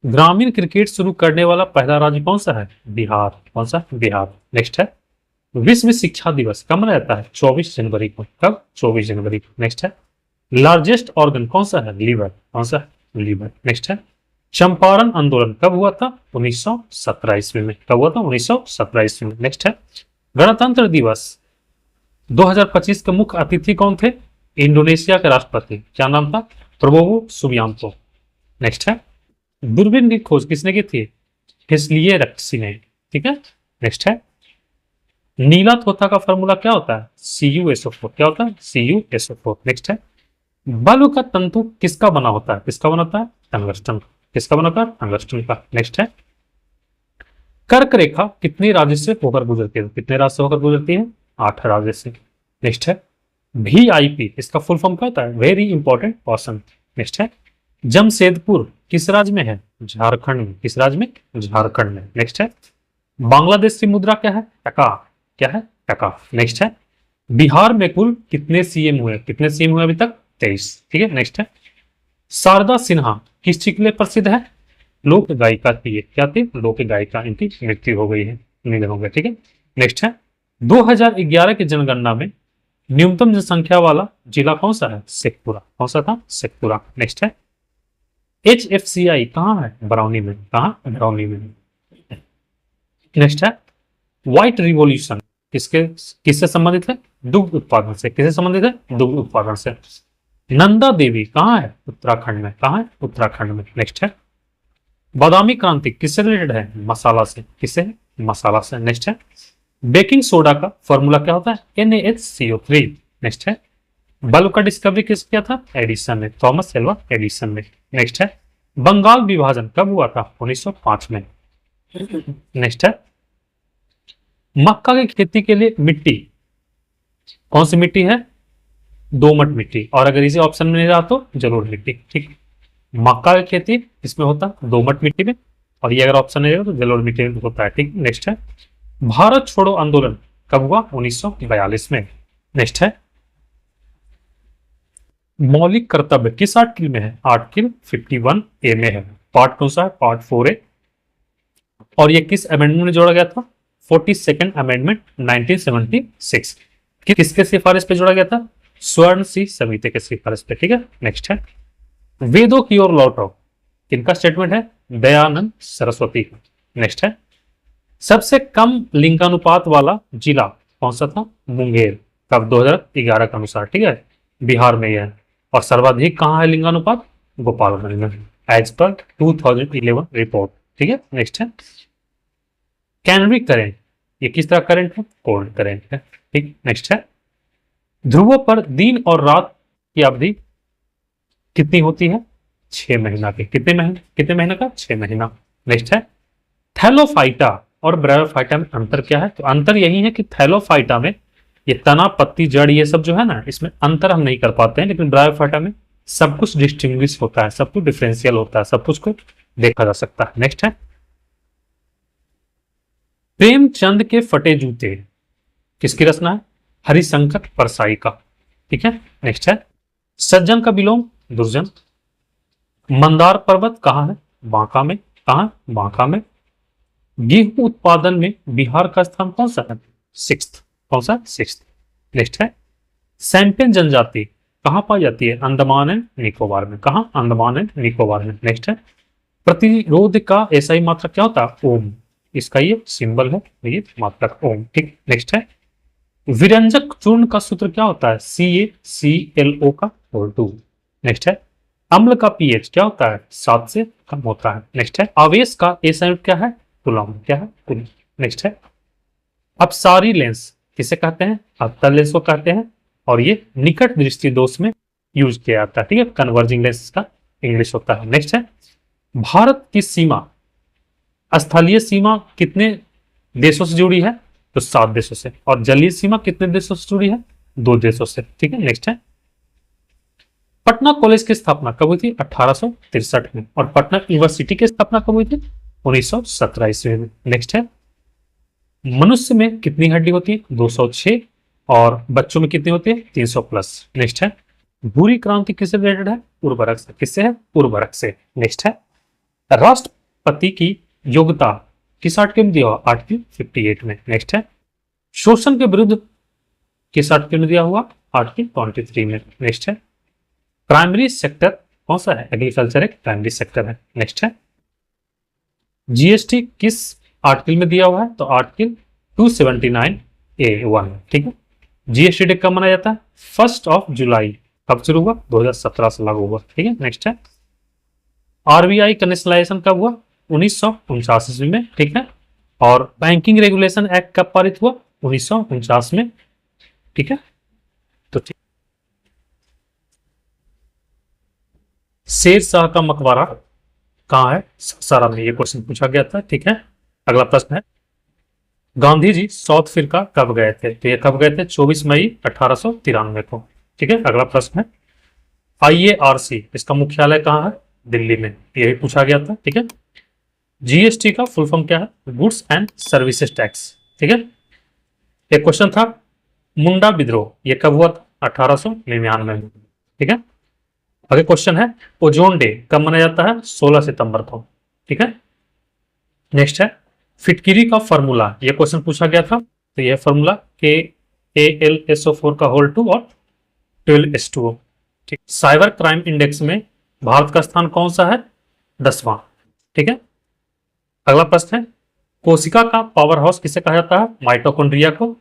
Speaker 1: ग्रामीण क्रिकेट शुरू करने वाला पहला राज्य कौन सा है? बिहार। कौन सा? बिहार। नेक्स्ट है, विश्व शिक्षा दिवस कब मनाया जाता है? 24 जनवरी को। कब? 24 जनवरी को। नेक्स्ट है, लार्जेस्ट ऑर्गन कौन सा है? लीवर। कौन सा? लीवर। नेक्स्ट है, चंपारण आंदोलन कब हुआ था? 1917 ईस्वी में। कब हुआ था? 1917 ईस्वी में। नेक्स्ट है, गणतंत्र दिवस 2025 के मुख्य अतिथि कौन थे? इंडोनेशिया के राष्ट्रपति। क्या नाम था? Prabowo Subianto. नेक्स्ट है, दूरबीन की खोज किसने की थी? हेस्लिये रक्सी ने। ठीक है, नेक्स्ट है, नीला तोता का फॉर्मूला क्या होता है? CuSO4। क्या होता है? CuSO4। नेक्स्ट है, बल्ब का तंतु किसका बना होता है? किसका बना होता है? टंगस्टन। किसका बना होता है? टंगस्टन का। नेक्स्ट है, कर्क रेखा कितनी राज्य से होकर गुजरती है? कितने राज्य से होकर गुजरती है? 8 राज्य से। नेक्स्ट है, VIP इसका फुल फॉर्म क्या होता है? Very important person. नेक्स्ट है, जमशेदपुर किस राज्य में है? झारखंड में। किस राज्य में? झारखंड में। नेक्स्ट है, बांग्लादेश की मुद्रा क्या है? टका। क्या है, टका। नेक्स्ट है, बिहार में कुल कितने सीएम हुए, कितने सीएम हुए अभी तक, 23। ठीक है, नेक्स्ट है, शारदा सिन्हा किस चीज के लिए प्रसिद्ध है, लोक गायिका थी ये, क्या थी, लोक गायिका, इनकी मृत्यु हो गई है, निधन हो गया। ठीक है, नेक्स्ट है, 2011 की जनगणना में न्यूनतम जनसंख्या वाला जिला कौन सा है, शेखपुरा। कौन सा था, शेखपुरा। नेक्स्ट है, HFCI कहाँ है, बरौनी में, कहाँ, बरौनी में। नेक्स्ट है, व्हाइट रिवॉल्यूशन किसके, किससे संबंधित है, दुग्ध उत्पादन से। किससे संबंधित है, दुग्ध उत्पादन से। नंदा देवी कहाँ है, उत्तराखंड में, कहाँ है, उत्तराखंड में। नेक्स्ट है, बादामी क्रांति किससे रिलेटेड है, मसाला से। किससे, मसाला से। नेक्स्ट है, बेकिंग सोडा का फॉर्मूला क्या होता है, NaHCO3। नेक्स्ट है, बल्ब का डिस्कवरी किस किया था, एडिसन ने, थॉमस एल्वा एडिसन ने। नेक्स्ट है, बंगाल विभाजन कब हुआ था, 1905 में। नेक्स्ट है, मक्का की खेती के लिए मिट्टी कौन सी मिट्टी है, दोमट मिट्टी, और अगर इसे ऑप्शन में नहीं रहा तो जलोढ़ मिट्टी। ठीक, मक्का की खेती इसमें होता है दोमट मिट्टी में, और ये अगर ऑप्शन नहीं रहेगा तो जलोढ़ मिट्टी में होता है। ठीक, नेक्स्ट है, भारत छोड़ो आंदोलन कब हुआ, 1942 में। नेक्स्ट है, मौलिक कर्तव्य किस आर्टिकल में है, आर्टिकल 51A में है। पार्ट कौन सा है, पार्ट 4A। और ये किस अमेंडमेंट में जोड़ा गया था, 42nd अमेंडमेंट 1976। किसके सिफारिश पे जोड़ा गया था, स्वर्ण सिंह समिति के सिफारिश पे। ठीक है, नेक्स्ट है, वेदों की ओर लौटो किनका स्टेटमेंट है, दयानंद सरस्वती का। नेक्स्ट है, सबसे कम लिंगानुपात वाला जिला कौन सा था, मुंगेर, कब, 2011 के अनुसार। ठीक है, बिहार में यह है। और सर्वाधिक कहाँ है लिंगानुपात, गोपालगंज में, एज पर 2011 रिपोर्ट। ठीक है, नेक्स्ट है, कैनरी करंट ये किस तरह करंट है, कोल्ड करंट है। ठीक, नेक्स्ट है, ध्रुवों पर दिन और रात की अवधि कितनी होती है, 6 महीना की। कितने महीना का, 6 महीना। नेक्स्ट है, थैलोफाइटा और ब्रायोफाइटा में अंतर क्या है, तो अंतर यही है कि थैलोफाइटा में ये तना, पत्ती, जड़, ये सब जो है ना, इसमें अंतर हम नहीं कर पाते हैं, लेकिन ब्रायोफाइटा में सब कुछ डिस्टिंग्विश होता है, सब कुछ डिफरेंशियल होता है, सब कुछ को देखा जा सकता है। नेक्स्ट है, प्रेमचंद के फटे जूते किसकी रचना है, हरिशंकर परसाई का। ठीक है, नेक्स्ट है, सज्जन का विलोम दुर्जन। मंदार पर्वत कहाँ है, बांका में, कहाँ, बांका में। गेहूं उत्पादन में बिहार का स्थान कौन सा है, 6th। कौन सा, 6th। नेक्स्ट है, सैंपियन जनजाति कहाँ पाई जाती है, अंडमान एंड निकोबार में, कहाँ, अंडमान एंड निकोबार में। नेक्स्ट है, प्रतिरोध का एसआई मात्रक क्या होता है, ओम, इसका ये सिंबल है, ये मात्रक ओम। ठीक, नेक्स्ट है, विरंजक चूर्ण का सूत्र क्या होता है, CaClO का होल 2। नेक्स्ट है, अम्ल का पीएच क्या होता है, 7 से कम होता है। नेक्स्ट है, आवेश का एसआई क्या है, कूलम, क्या है, कूलम। नेक्स्ट है, अपसारी लेंस किसे कहते हैं, अवतल लेंस को कहते हैं, और ये निकट दृष्टि दोष में यूज किया जाता है। ठीक है, कन्वर्जिंग लेंस का इंग्लिश होता है। नेक्स्ट है, भारत की सीमा, स्थलीय सीमा कितने देशों से जुड़ी है, तो 7 देशों से, और जलीय सीमा कितने देशों से जुड़ी है, 2 देशों से। ठीक है, नेक्स्ट है, पटना कॉलेज की स्थापना कब हुई थी, 1863 में, और पटना यूनिवर्सिटी की स्थापना कब हुई थी, 1917 ईस्वी में। नेक्स्ट है, मनुष्य में कितनी हड्डी होती है, 206, और बच्चों में कितनी होती है, 300 प्लस। नेक्स्ट है, भूरी क्रांति किससे रिलेटेड है, उर्वरक से। किससे है, उर्वरक से। नेक्स्ट है, राष्ट्रपति की योग्यता किस आर्टिकल में दिया हुआ, आर्टिकल 58 में। नेक्स्ट है, शोषण के विरुद्ध किस आर्टिकल में दिया हुआ, आर्टिकल 23 में। नेक्स्ट है, प्राइमरी सेक्टर कौन सा है, एग्रीकल्चर एक प्राइमरी सेक्टर है। नेक्स्ट है, जीएसटी किस आर्टिकल में दिया हुआ है, तो आर्टिकल 279A1। ठीक है, जीएसटी डे कब मनाया जाता है, 1 जुलाई। कब शुरू हुआ, 2017 से लागू हुआ। ठीक है, नेक्स्ट है, आरबीआई का नेशनलाइजेशन कब हुआ, 1949 ईस्वी में। ठीक है, और बैंकिंग रेगुलेशन एक्ट कब पारित हुआ, 1949 में। ठीक है, तो ठीक, शेर शाह का मकबरा कहाँ है, सासाराम में, ये क्वेश्चन पूछा गया था। ठीक है, अगला प्रश्न है, गांधी जी साउथ अफ्रीका कब गए थे, तो ये कब गए थे, 24 मई 1893 को। ठीक है, अगला प्रश्न है, IARC इसका मुख्यालय कहाँ है, दिल्ली में, यही पूछा गया था। ठीक है, जीएसटी का फुल फॉर्म क्या है, गुड्स एंड सर्विसेज टैक्स। ठीक है, एक क्वेश्चन था मुंडा विद्रोह, ये कब हुआ था? 1899 में। ठीक है। अगले क्वेश्चन है ओजोन डे कब मनाया जाता है? 16 सितंबर को। ठीक है। नेक्स्ट है फिटकिरी का फॉर्मूला, ये क्वेश्चन पूछा गया था, तो यह फॉर्मूला KAlSO4 का होल 2 और 12H2O। ठीक। साइबर क्राइम इंडेक्स में भारत का स्थान कौन सा है? 10वां। ठीक है। अगला प्रश्न है कोशिका का पावर हाउस किसे कहा जाता है? माइटोकॉन्ड्रिया को।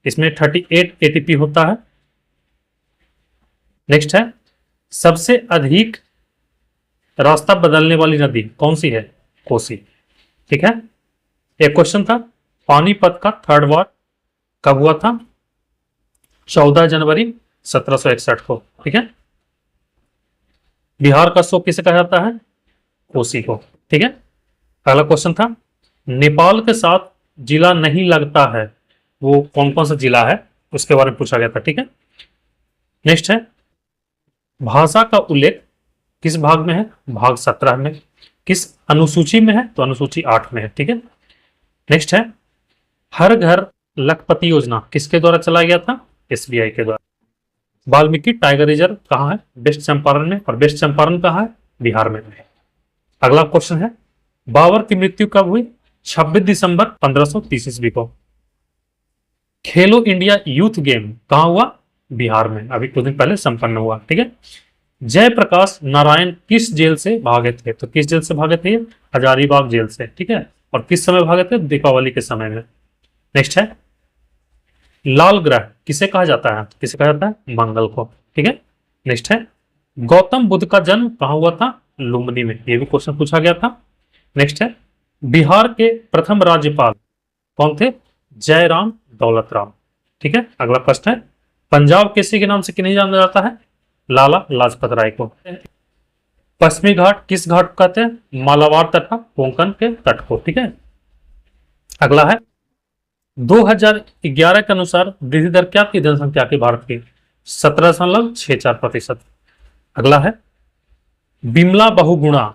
Speaker 1: इसमें 38 ATP होता है। नेक्स्ट है सबसे अधिक रास्ता बदलने वाली नदी कौन सी है? कोसी। ठीक है। एक क्वेश्चन था पानीपत का थर्ड वॉर कब हुआ था? 14 जनवरी 1761 को। ठीक है। बिहार का शोक किसे कहा जाता है? कोसी को। ठीक है। अगला क्वेश्चन था नेपाल के साथ जिला नहीं लगता है, वो कौन कौन सा जिला है उसके बारे में पूछा गया था। ठीक है। नेक्स्ट है भाषा का उल्लेख किस भाग में है? भाग 17 में। किस अनुसूची में है? तो अनुसूची 8 में है। ठीक है। नेक्स्ट है हर घर लखपति योजना किसके द्वारा चलाया गया था? SBI के द्वारा। वाल्मीकि टाइगर रिजर्व कहाँ है? वेस्ट चंपारण में। और वेस्ट चंपारण कहाँ है? बिहार में। अगला क्वेश्चन है बाबर की मृत्यु कब हुई? 26 दिसंबर 1530 ईस्वी को। खेलो इंडिया यूथ गेम कहाँ हुआ? बिहार में, अभी कुछ दिन पहले संपन्न हुआ। ठीक है। जयप्रकाश नारायण किस जेल से भागे थे? तो किस जेल से भागे थे? हजारीबाग जेल से। ठीक है। और किस समय भागे थे? दीपावली के समय में। नेक्स्ट है लाल ग्रह किसे कहा जाता है? किसे कहा जाता है? मंगल को। ठीक है। नेक्स्ट है गौतम बुद्ध का जन्म कहाँ हुआ था? लुम्बिनी में। ये भी क्वेश्चन पूछा गया था। नेक्स्ट है बिहार के प्रथम राज्यपाल कौन थे? जयराम दौलत राम। ठीक है। अगला प्रश्न है पंजाब केसरी के नाम से किन्हें जाना जाता है? लाला लाजपत राय को। पश्चिमी घाट किस घाट को कहते हैं? मालाबार तथा कोंकण के तट को। ठीक है। अगला है 2011 के अनुसार वृद्धि दर क्या थी जनसंख्या की भारत की? 17.64%। अगला है बिमला बहुगुणा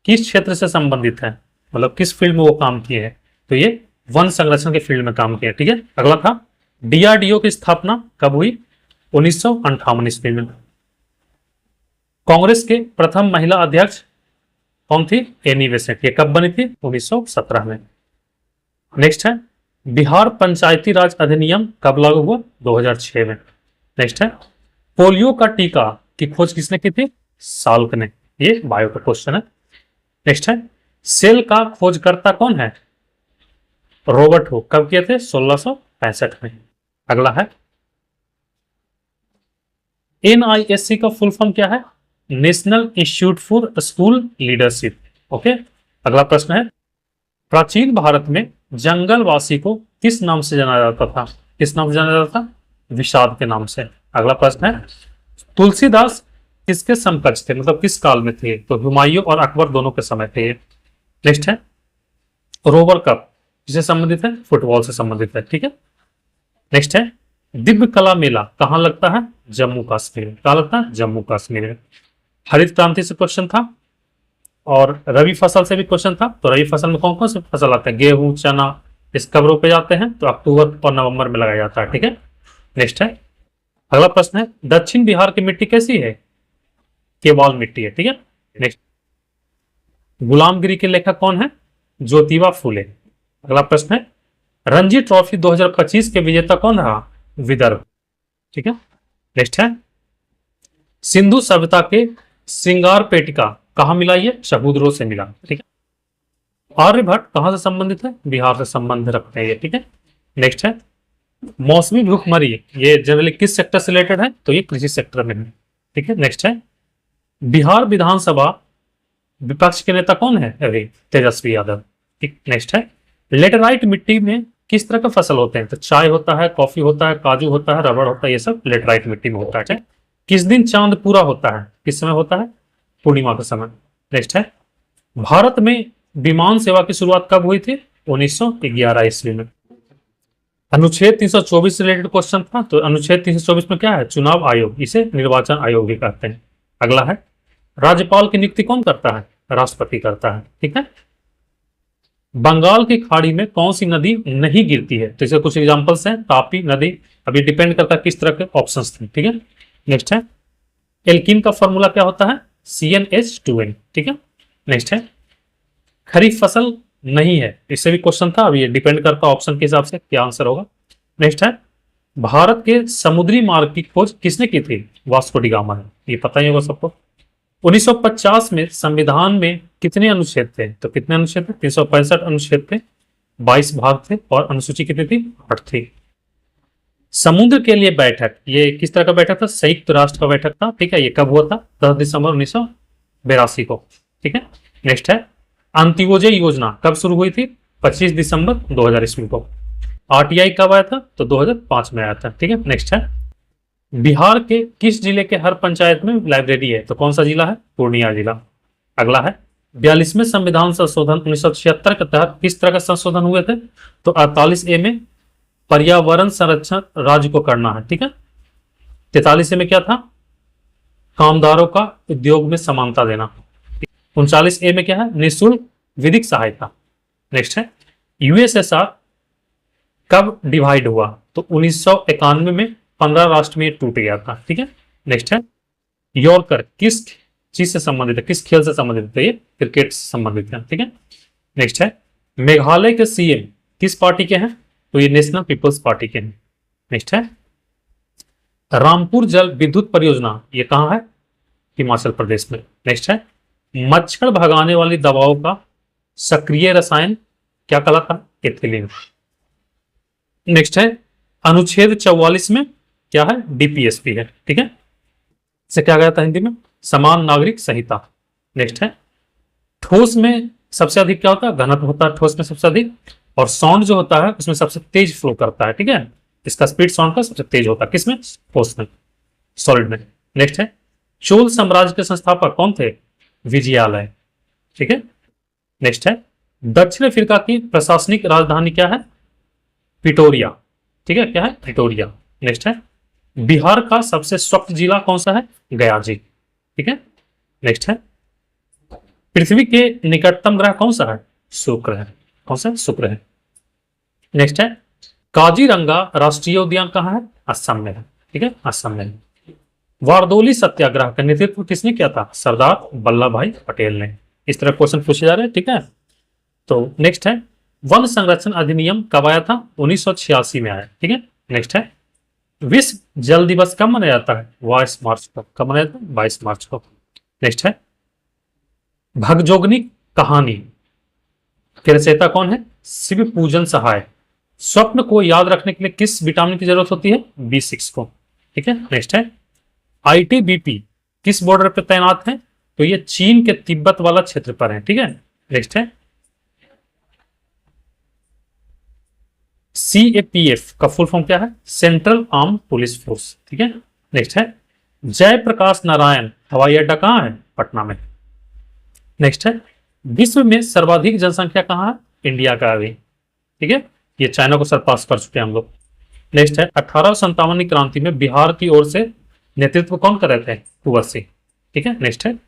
Speaker 1: किस क्षेत्र से संबंधित है? मतलब किस फील्ड में वो काम किए हैं? तो ये वन संरक्षण के फील्ड में काम किया। ठीक है। अगला था DRDO की स्थापना कब हुई? 1958 ईस्वी में। कांग्रेस के प्रथम महिला अध्यक्ष कौन थी? Annie Besant. ये कब बनी थी? 1917 में। नेक्स्ट है बिहार पंचायती राज अधिनियम कब लागू हुआ? 2006 में। नेक्स्ट है पोलियो का टीका की खोज किसने की थी? साल्क ने। ये बायो का क्वेश्चन है। नेक्स्ट है सेल का खोजकर्ता कौन है? Robert Hooke. कब किए थे? 1665 में। अगला है NISC का फुल फॉर्म क्या है? National institute for school leadership. Okay. अगला प्रश्न है प्राचीन भारत में जंगलवासी को किस नाम से जाना जाता था? किस नाम से जाना जाता था? विषाद के नाम से। अगला प्रश्न है तुलसीदास किसके समकक्ष थे? मतलब किस काल में थे? तो हुमायूं और अकबर दोनों के समय थे। नेक्स्ट है रोवर कप किससे संबंधित है? फुटबॉल से संबंधित है। ठीक है। नेक्स्ट है दिव्य कला मेला कहाँ लगता है? जम्मू कश्मीर। कहाँ लगता है? जम्मू कश्मीर में। हरित क्रांति से क्वेश्चन था और रबी फसल से भी क्वेश्चन था। तो रबी फसल में कौन कौन से फसल आते हैं? गेहूं, चना। इस कब रोपे जाते हैं? तो अक्टूबर और नवंबर में लगाया जाता है। ठीक है। नेक्स्ट है अगला प्रश्न है दक्षिण बिहार की मिट्टी कैसी है? केवाल मिट्टी है। ठीक है। नेक्स्ट गुलामगिरी के लेखक कौन है? ज्योतिबा फूले। अगला प्रश्न है रणजी ट्रॉफी 2025 के विजेता कौन रहा? विदर्भ। ठीक है। नेक्स्ट है सिंधु सभ्यता के श्रृंगार पेटिका कहां मिला? ये समुद्रों से मिला। ठीक है। आर्यभट्ट कहां से संबंधित है? बिहार से संबंध रखते हैं ये। ठीक है। नेक्स्ट है मौसमी भूखमरी ये जनरली किस सेक्टर से रिलेटेड है? तो ये कृषि सेक्टर में है। ठीक है। नेक्स्ट है बिहार विधानसभा विपक्ष के नेता कौन है? अभी तेजस्वी यादव। ठीक। नेक्स्ट है लेटराइट मिट्टी में किस तरह का फसल होते हैं? तो चाय होता है, कॉफी होता है, काजू होता है, रबड़ होता है, ये सब लेटराइट मिट्टी में होता है। किस दिन चांद पूरा होता है? किस समय होता है? पूर्णिमा के समय। नेक्स्ट है भारत में विमान सेवा की शुरुआत कब हुई थी? 1911 ईस्वी में। अनुच्छेद 324 से रिलेटेड क्वेश्चन था। तो अनुच्छेद 324 में क्या है? चुनाव आयोग। इसे निर्वाचन आयोग भी कहते हैं। अगला है राज्यपाल की नियुक्ति कौन करता है? राष्ट्रपति करता है। ठीक है। बंगाल की खाड़ी में कौन सी नदी नहीं गिरती है? तो इसके कुछ एग्जांपल्स हैं। तापी नदी, अभी डिपेंड करता है किस तरह के ऑप्शंस थे, ठीक है। नेक्स्ट है, एल्कीन का फॉर्मूला क्या होता है? CnH2n, ठीक है। नेक्स्ट है, खरीफ फसल नहीं है, इससे भी क्वेश्चन था, अभी ये डिपेंड करता है ऑप्शन के हिसाब से क्या आंसर होगा। नेक्स्ट है, भारत के समुद्री मार्ग की खोज किसने की थी? वास्को डी गामा ने, ये पता ही होगा सबको। 1950 में संविधान में कितने अनुच्छेद थे? तो कितने अनुच्छेद थे? 365 अनुच्छेद थे, 22 भाग थे, और अनुसूची कितनी थी? 8 थी। समुद्र के लिए बैठक, ये किस तरह का बैठक था? संयुक्त राष्ट्र का बैठक था, ठीक है। ये कब हुआ था? 10 दिसंबर 1982 को, ठीक है। नेक्स्ट है, अंत्योदय योजना कब शुरू हुई थी? 25 दिसंबर 2000 ईस्वी को। RTI कब आया था? तो 2005 में आया था, ठीक है। नेक्स्ट है, बिहार के किस जिले के हर पंचायत में लाइब्रेरी है? तो कौन सा जिला है? पूर्णिया जिला। अगला है, 42वें संविधान संशोधन 1976 के तहत किस तरह का संशोधन हुए थे? तो 48A में पर्यावरण संरक्षण राज्य को करना है, ठीक है। 43A में क्या था? कामदारों का उद्योग में समानता देना। 39A में क्या है? निःशुल्क विधिक सहायता। नेक्स्ट है, USSR कब डिवाइड हुआ? तो 1991 में 15 राष्ट्र में टूट गया था, ठीक है। नेक्स्ट है, यॉर्कर किस चीज से संबंधित है? किस खेल से संबंधित है? ये क्रिकेट से संबंधित है, ठीक है। नेक्स्ट है, मेघालय के CM किस पार्टी के हैं? तो ये नेशनल पीपल्स पार्टी के हैं। नेक्स्ट है, रामपुर जल विद्युत परियोजना ये कहां है? हिमाचल प्रदेश में। नेक्स्ट है, मच्छर भगाने वाली दवाओं का सक्रिय रसायन क्या कहलाता है? एथिलीन। नेक्स्ट है, अनुच्छेद 44 में क्या है? DPSP है, ठीक है। इसे क्या कहता है हिंदी में? समान नागरिक संहिता। नेक्स्ट है, ठोस में सबसे अधिक क्या होता है? घनत्व होता है ठोस में सबसे अधिक, और साउंड जो होता है उसमें सबसे तेज फ्लो करता है, ठीक है। इसका स्पीड साउंड का सबसे तेज होता है, किसमें? ठोस में, सॉलिड में। नेक्स्ट है, चोल साम्राज्य के संस्थापक कौन थे? विजयालय, ठीक है। नेक्स्ट है, दक्षिण अफ्रीका की प्रशासनिक राजधानी क्या है? प्रिटोरिया, ठीक है। क्या है? प्रिटोरिया। नेक्स्ट है, बिहार का सबसे स्वच्छ जिला कौन सा है? गया जी, ठीक है। नेक्स्ट है, पृथ्वी के निकटतम ग्रह कौन सा है? शुक्र है। कौन सा? शुक्र है। नेक्स्ट है, काजीरंगा राष्ट्रीय उद्यान कहाँ है? असम में है, ठीक है। असम में। वारदोली सत्याग्रह का नेतृत्व किसने किया था? सरदार वल्लभ भाई पटेल ने। इस तरह क्वेश्चन पूछे जा रहे हैं, ठीक है। तो नेक्स्ट है, वन संरक्षण अधिनियम कब आया था? 1986 में आया, ठीक है। नेक्स्ट है, विश्व जल दिवस कब मनाया जाता है? 22 मार्च को। कब मनाया जाता है? 22 मार्च को। नेक्स्ट है, भगजोगनी कहानी के रचयिता कौन है? शिव पूजन सहाय। स्वप्न को याद रखने के लिए किस विटामिन की जरूरत होती है? B6 को, ठीक है। नेक्स्ट है, ITBP किस बॉर्डर पर तैनात है? तो ये चीन के तिब्बत वाला क्षेत्र पर है, ठीक है। नेक्स्ट है, CAPF का फुल फॉर्म क्या है? सेंट्रल आर्म पुलिस फोर्स, ठीक है। नेक्स्ट है, जयप्रकाश नारायण हवाई अड्डा कहां है? पटना में। नेक्स्ट है, विश्व में सर्वाधिक जनसंख्या कहां है? इंडिया का अभी, ठीक है। ये चाइना को सरपास कर चुके हैं हम लोग। नेक्स्ट है, 1857 की क्रांति में बिहार की ओर से नेतृत्व कौन कर रहे थे? कुंवर सिंह, ठीक है। नेक्स्ट है,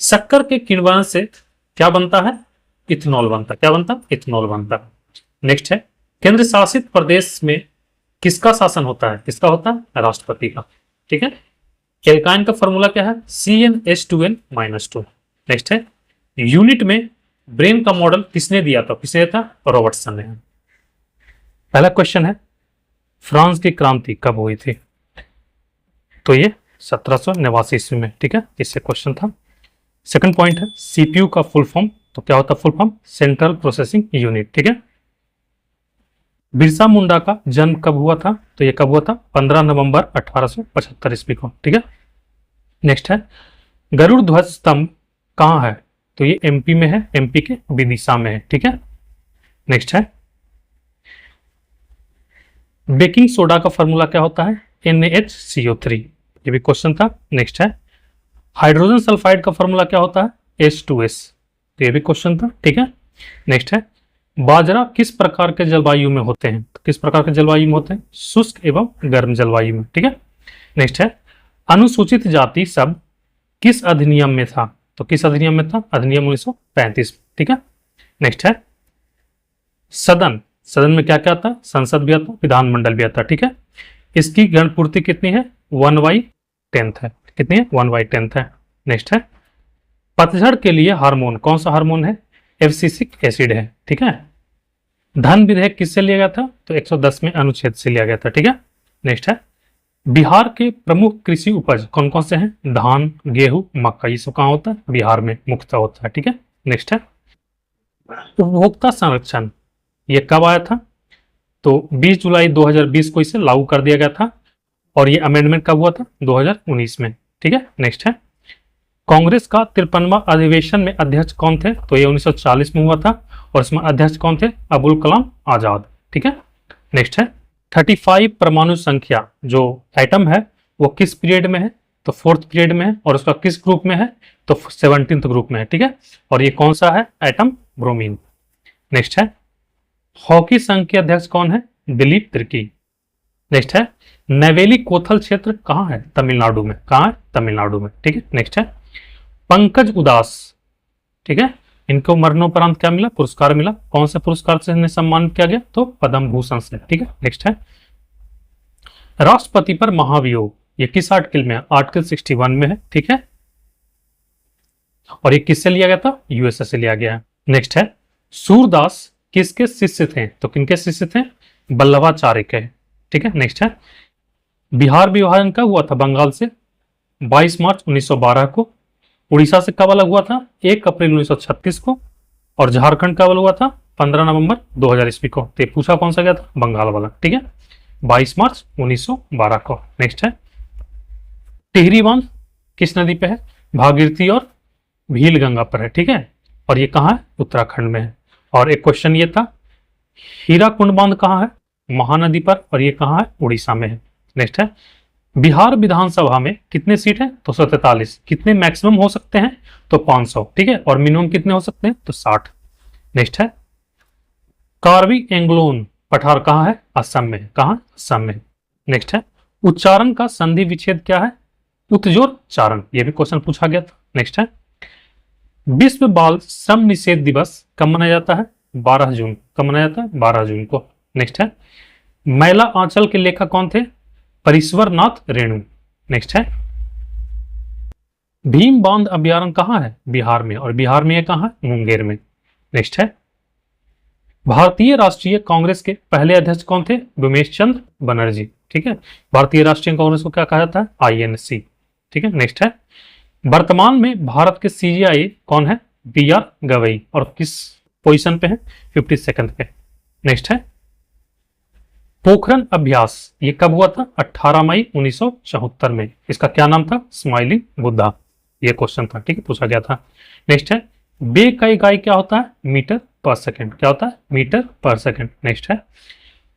Speaker 1: शक्कर के किण्वन से क्या बनता है? इथेनॉल बनता। क्या बनता? इथेनॉल बनता। नेक्स्ट है, केंद्र शासित प्रदेश में किसका शासन होता है? किसका होता है? राष्ट्रपति का, ठीक है। एल्काइन का फॉर्मूला क्या है? CnH2n-2। नेक्स्ट है, यूनिट में ब्रेन का मॉडल किसने दिया था? किसने दिया था? रॉबर्टसन ने। पहला क्वेश्चन है, फ्रांस की क्रांति कब हुई थी? तो ये 1789 ईस्वी में, ठीक है। इससे क्वेश्चन था। सेकंड पॉइंट है, CPU का फुल फॉर्म। तो क्या होता है full form? Central processing unit, ठीक है। बिरसा मुंडा का जन्म कब हुआ था? तो ये कब हुआ था? 15 नवंबर 1875 ईस्वी को, ठीक है। नेक्स्ट है, गरुड़ ध्वज स्तंभ कहाँ है? तो ये MP में है, MP के विदिशा में है, ठीक है। नेक्स्ट है, बेकिंग सोडा का फॉर्मूला क्या होता है? NaHCO3। ये भी क्वेश्चन था। नेक्स्ट है, हाइड्रोजन सल्फाइड का फॉर्मूला क्या होता है? H2S। तो ये भी क्वेश्चन था, ठीक है। नेक्स्ट है, बाजरा किस प्रकार के जलवायु में होते हैं? तो किस प्रकार के जलवायु में होते हैं? शुष्क एवं गर्म जलवायु में, ठीक है। नेक्स्ट है, अनुसूचित जाति शब्द किस अधिनियम में था? तो किस अधिनियम में था? अधिनियम 1935, ठीक है। नेक्स्ट है, सदन, सदन में क्या क्या आता है, संसद भी आता है, विधानमंडल भी आता है, ठीक है। इसकी गणपूर्ति कितनी है, 1/10 है, कितनी है, 1/10 है। नेक्स्ट है, पतझड़ के लिए हार्मोन, कौन सा हार्मोन है, एब्सिसिक एसिड है, ठीक है। धन विधेयक किससे लिया गया था, तो 110वें अनुच्छेद से लिया गया था, ठीक है। नेक्स्ट है, बिहार के प्रमुख कृषि उपज कौन कौन से हैं, धान, गेहूं, मक्का, ये सब कहाँ होता है, बिहार में मुख्यतः होता है, ठीक है। नेक्स्ट है, उपभोक्ता संरक्षण, ये कब आया था, तो 20 जुलाई 2020 को इसे लागू कर दिया गया था, और ये अमेंडमेंट कब हुआ था, 2019 में, ठीक है। नेक्स्ट है, कांग्रेस का 53वां अधिवेशन में अध्यक्ष कौन थे, तो ये 1940 में हुआ था, और इसमें अध्यक्ष कौन थे, अबुल कलाम आजाद, ठीक है। नेक्स्ट है, 35 परमाणु संख्या जो एटम है वो किस पीरियड में है, तो 4th पीरियड में है, और उसका किस ग्रुप में है, तो 17th ग्रुप में है, ठीक है। और ये कौन सा है, एटम ब्रोमीन। नेक्स्ट है, हॉकी संघ के अध्यक्ष कौन है, दिलीप तिर्की। नेक्स्ट है, नवेली कोथल क्षेत्र कहाँ है, तमिलनाडु में, कहाँ है, तमिलनाडु में, ठीक है। नेक्स्ट है, पंकज उदास, ठीक है, इनको मरणोपरांत क्या मिला, पुरस्कार मिला, कौन से पुरस्कार से इन्हें सम्मानित किया गया, तो पद्म भूषण से, ठीक है। नेक्स्ट है, राष्ट्रपति पर महाभियोग, ये किस आर्टिकल में है, आर्टिकल 61 में है, ठीक है। और ये किससे लिया गया था, यूएसए से लिया गया है। नेक्स्ट है, सूरदास किसके शिष्य थे, तो किनके शिष्य थे, वल्लभाचार्य के, ठीक है। नेक्स्ट है, बिहार विभाजन कब हुआ था बंगाल से, 22 मार्च 1912 को। उड़ीसा से कब अलग हुआ था, 1 अप्रैल 1936 को। और झारखंड कब अलग हुआ था, 15 नवंबर 2000 ईस्वी को। तो पूछा कौन सा गया था, बंगाल वाला, ठीक है, 22 मार्च 1912 को। नेक्स्ट है, टिहरी बांध किस नदी पे है, भागीरथी और भील गंगा पर है, ठीक है। और ये कहाँ है, उत्तराखंड में है। और एक क्वेश्चन ये था, हीराकुंड बांध कहाँ है, महानदी पर, और ये कहाँ है, उड़ीसा में है। नेक्स्ट है, बिहार विधानसभा में कितने सीट है, तो 143। कितने मैक्सिमम हो सकते हैं, तो 500, ठीक है। और मिनिमम कितने हो सकते हैं, तो 60। नेक्स्ट है, कार्बी एंग्लोन पठार कहाँ है, असम में, कहाँ, असम में। नेक्स्ट है, उच्चारण का संधि विच्छेद क्या है, उत्जोर चारण, ये भी क्वेश्चन पूछा गया था। नेक्स्ट है, विश्व बाल श्रम निषेध दिवस कब मनाया जाता है, 12 जून, कब मनाया जाता है, 12 जून को। नेक्स्ट है, मैला आंचल के लेखक कौन थे, परिश्वर नाथ रेणु। नेक्स्ट है, भीम बांध अभ्यारण्य कहाँ है, बिहार में, और बिहार में ये कहाँ है, मुंगेर में। नेक्स्ट है, भारतीय राष्ट्रीय कांग्रेस के पहले अध्यक्ष कौन थे, उमेश चंद्र बनर्जी, ठीक है। भारतीय राष्ट्रीय कांग्रेस को क्या कहा जाता है, आईएनसी, ठीक है। नेक्स्ट है, वर्तमान में भारत के सीजीआई कौन है, बीआर गवई, और किस पोजीशन पे है, 52nd पे। नेक्स्ट है, पोखरण अभ्यास ये कब हुआ था, 18 मई 1974 में। इसका क्या नाम था, स्माइलिंग बुद्धा, ये क्वेश्चन था, ठीक है, पूछा गया था। नेक्स्ट है, वेग का इकाई क्या होता है, मीटर पर सेकंड, क्या होता है, मीटर पर सेकंड। नेक्स्ट है,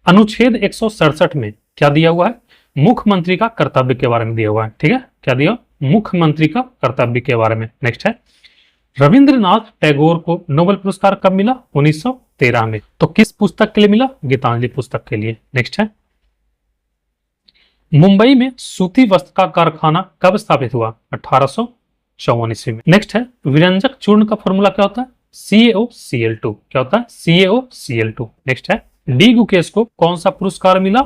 Speaker 1: अनुच्छेद 167 में क्या दिया हुआ है, मुख्यमंत्री का कर्तव्य के बारे में दिया हुआ है, ठीक है, क्या दिया, मुख्यमंत्री का कर्तव्य के बारे में। नेक्स्ट है, रविंद्रनाथ टैगोर को नोबेल पुरस्कार कब मिला, 1913 में। तो किस पुस्तक के लिए मिला, गीतांजलि पुस्तक के लिए। नेक्स्ट है, मुंबई में सूती वस्त्र का कारखाना कब स्थापित हुआ, 1854 ईस्वी में। नेक्स्ट है, विरंजक चूर्ण का फॉर्मूला क्या होता है, CaOCl2, क्या होता है, CaOCl2। नेक्स्ट है, डी गुकेश को कौन सा पुरस्कार मिला,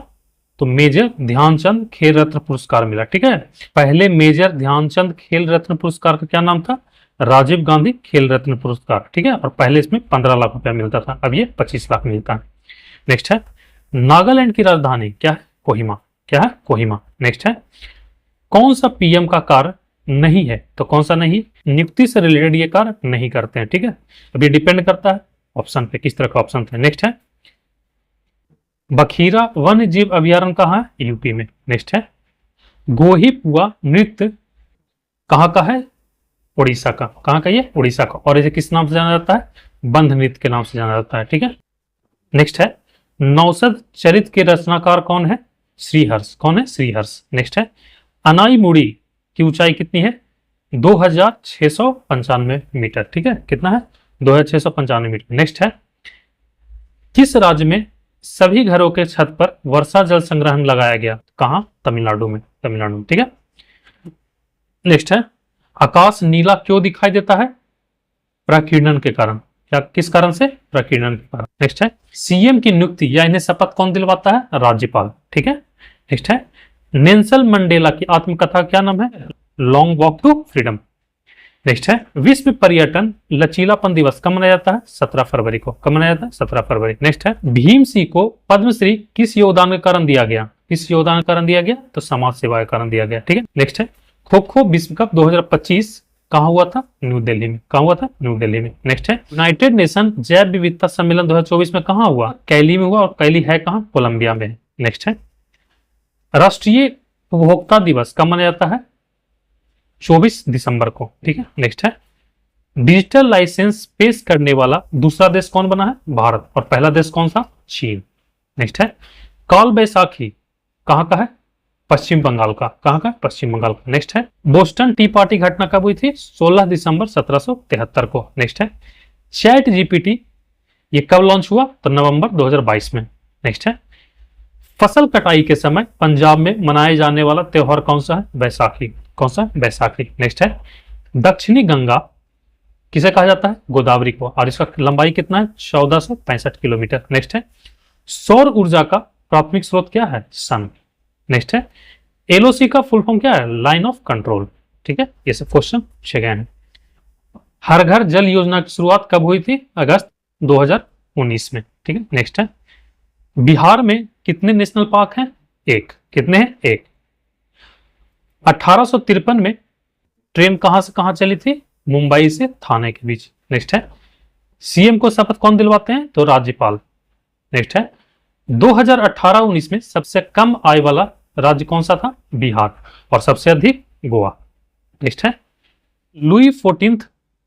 Speaker 1: तो मेजर ध्यानचंद खेल रत्न पुरस्कार मिला, ठीक है। पहले मेजर ध्यानचंद खेल रत्न पुरस्कार का क्या नाम था, राजीव गांधी खेल रत्न पुरस्कार, ठीक है। और पहले इसमें 15 लाख रुपया मिलता था, अब ये 25 लाख मिलता है। नेक्स्ट है, नागालैंड की राजधानी क्या है, कोहिमा, क्या है, कोहिमा। नेक्स्ट है, कौन सा पीएम का कार्य नहीं है, तो कौन सा नहीं, नियुक्ति से रिलेटेड ये कार्य नहीं करते हैं, ठीक है। अब ये डिपेंड करता है ऑप्शन पे, किस तरह का ऑप्शन था। नेक्स्ट है, बखीरा वन्य जीव अभ्यारण्य कहाँ है, यूपी में। नेक्स्ट है, गोहिपुआ नृत्य कहाँ का है, उड़ीसा का, कहाँ का ये, उड़ीसा का। और इसे किस नाम से जाना जाता है, बंध नृत्य के नाम से जाना जाता है, ठीक है। नेक्स्ट है, नौसद चरित के रचनाकार कौन है, श्रीहर्ष, कौन है, श्रीहर्ष। नेक्स्ट है, अनाई मुड़ी की ऊंचाई कितनी है, 2695 मीटर, ठीक है, कितना है, 2695 मीटर। नेक्स्ट है, किस राज्य में सभी घरों के छत पर वर्षा जल संग्रहण लगाया गया, कहां, तमिलनाडु में, तमिलनाडु में, ठीक है। नेक्स्ट है, आकाश नीला क्यों दिखाई देता है, प्रकीर्णन के कारण, क्या, किस कारण से? प्रकीर्णन के कारण। नेक्स्ट है सीएम की नियुक्ति या इन्हें शपथ कौन दिलवाता है? राज्यपाल। ठीक है। नेक्स्ट है नेल्सन मंडेला की आत्मकथा क्या नाम है? Long walk to freedom. Next है विश्व पर्यटन लचीलापन दिवस कब मनाया जाता है? 17 फरवरी को। कब मनाया जाता है? 17 फरवरी। नेक्स्ट है भीम सिंह को पद्मश्री किस योगदान के कारण दिया गया? किस योगदान के कारण दिया गया? तो समाज सेवा के कारण दिया गया। ठीक है। नेक्स्ट है खो खो विश्व कप 2025 कहाँ हुआ था? न्यू दिल्ली में। कहाँ हुआ था? न्यू दिल्ली में। नेक्स्ट है यूनाइटेड नेशन जैव विविधता सम्मेलन 2024 में कहाँ हुआ? कैली में हुआ, और कैली है कहाँ? कोलंबिया में। नेक्स्ट है राष्ट्रीय उपभोक्ता दिवस कब मनाया जाता है? 24 दिसंबर को। ठीक है। नेक्स्ट है डिजिटल लाइसेंस पेश करने वाला दूसरा देश कौन बना है? भारत। और पहला देश कौन सा? चीन। नेक्स्ट है काल बैसाखी कहाँ का है? पश्चिम बंगाल का। कहाँ का? पश्चिम बंगाल का। नेक्स्ट है बोस्टन टी पार्टी घटना कब हुई थी? 16 दिसंबर 1773 को। नेक्स्ट है चैट जीपीटी ये कब लॉन्च हुआ? तो नवंबर 2022 में। नेक्स्ट है फसल कटाई के समय पंजाब में मनाए जाने वाला त्योहार कौन सा है? बैसाखी। कौन सा? बैसाखी। नेक्स्ट है दक्षिणी गंगा किसे कहा जाता है? गोदावरी को। और इसका लंबाई कितना है? 1465 किलोमीटर। नेक्स्ट है सौर ऊर्जा का प्राथमिक स्रोत क्या है? सन। नेक्स्ट है एलओसी का फुल फॉर्म क्या है? Line of control. ठीक है। ये सब क्वेश्चन पूछे गए हैं। हर घर जल योजना की शुरुआत कब हुई थी? अगस्त 2019 में। ठीक है। नेक्स्ट है बिहार में कितने नेशनल पार्क हैं? एक। कितने हैं? एक। 1853 में ट्रेन कहां से कहां चली थी? मुंबई से थाने के बीच। नेक्स्ट है सीएम को शपथ कौन दिलवाते हैं? तो राज्यपाल। नेक्स्ट है 2018-19 में सबसे कम आय वाला राज्य कौन सा था? बिहार। और सबसे अधिक गोवा। नेक्स्ट है लुई 14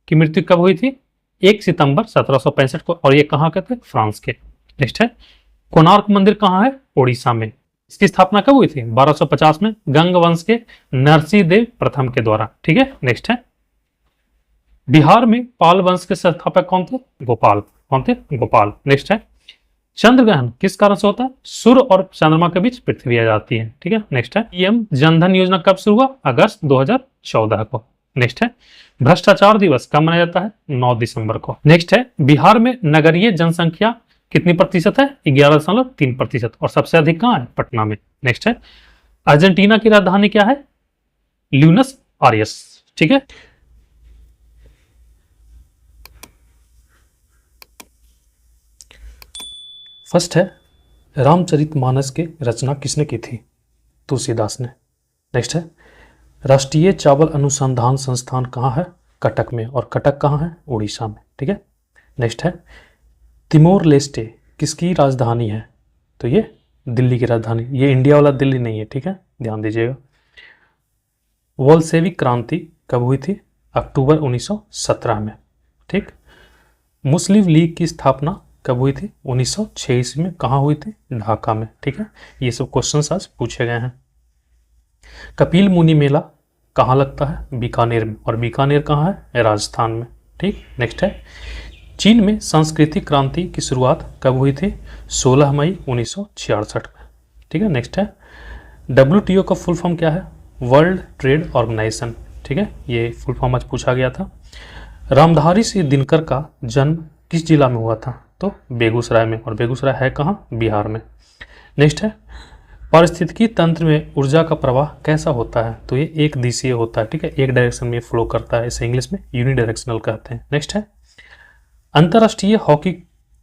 Speaker 1: की मृत्यु कब हुई थी? 1 सितंबर 1765 को। और ये कहां के थे? फ्रांस के। नेक्स्ट है कोणार्क मंदिर कहां है? ओडिशा में। इसकी स्थापना कब हुई थी? 1250 में गंग वंश के नरसिंह देव प्रथम के द्वारा। ठीक है। नेक्स्ट है बिहार में पाल वंश के संस्थापक कौन थे? गोपाल। कौन थे? गोपाल। नेक्स्ट है चंद्र ग्रहण किस कारण से होता है? सूर्य और चंद्रमा के बीच पृथ्वी आ जाती है। ठीक है। नेक्स्ट है पीएम जनधन योजना कब शुरू हुआ? अगस्त 2014 को। नेक्स्ट है भ्रष्टाचार दिवस कब मनाया जाता है? 9 दिसंबर को। नेक्स्ट है बिहार में नगरीय जनसंख्या कितनी प्रतिशत है? 11.3%। और सबसे अधिक कहां है? पटना में। नेक्स्ट है अर्जेंटीना की राजधानी क्या है? ल्यूनस आरियस। ठीक है। फर्स्ट है रामचरितमानस की रचना किसने की थी? तुलसीदास ने। नेक्स्ट है राष्ट्रीय चावल अनुसंधान संस्थान कहाँ है? कटक में। और कटक कहाँ है? उड़ीसा में। ठीक है। नेक्स्ट है तिमोर लेस्टे किसकी राजधानी है? तो ये दिल्ली की राजधानी। ये इंडिया वाला दिल्ली नहीं है। ठीक है, ध्यान दीजिएगा। बोल्शेविक क्रांति कब हुई थी? अक्टूबर 1917 में। ठीक। मुस्लिम लीग की स्थापना कब हुई थी? 1906 ईस्वी में। कहाँ हुई थी? ढाका में। ठीक है, ये सब क्वेश्चंस आज पूछे गए हैं। कपिल मुनि मेला कहाँ लगता है? बीकानेर में। और बीकानेर कहाँ है? राजस्थान में। ठीक। नेक्स्ट है चीन में सांस्कृतिक क्रांति की शुरुआत कब हुई थी? 16 मई 1966 में। ठीक है। नेक्स्ट है WTO का फुल फॉर्म क्या है? World trade organization. ठीक है, ये फुल फॉर्म आज पूछा गया था। रामधारी सिंह दिनकर का जन्म किस जिला में हुआ था? तो बेगूसराय में। और बेगूसराय है कहाँ? बिहार में। नेक्स्ट है पारिस्थितिकी तंत्र में ऊर्जा का प्रवाह कैसा होता है? तो ये एक दिशीय होता है। ठीक है, एक डायरेक्शन में फ्लो करता है। इसे इंग्लिश में यूनिडायरेक्शनल कहते हैं। नेक्स्ट है अंतर्राष्ट्रीय हॉकी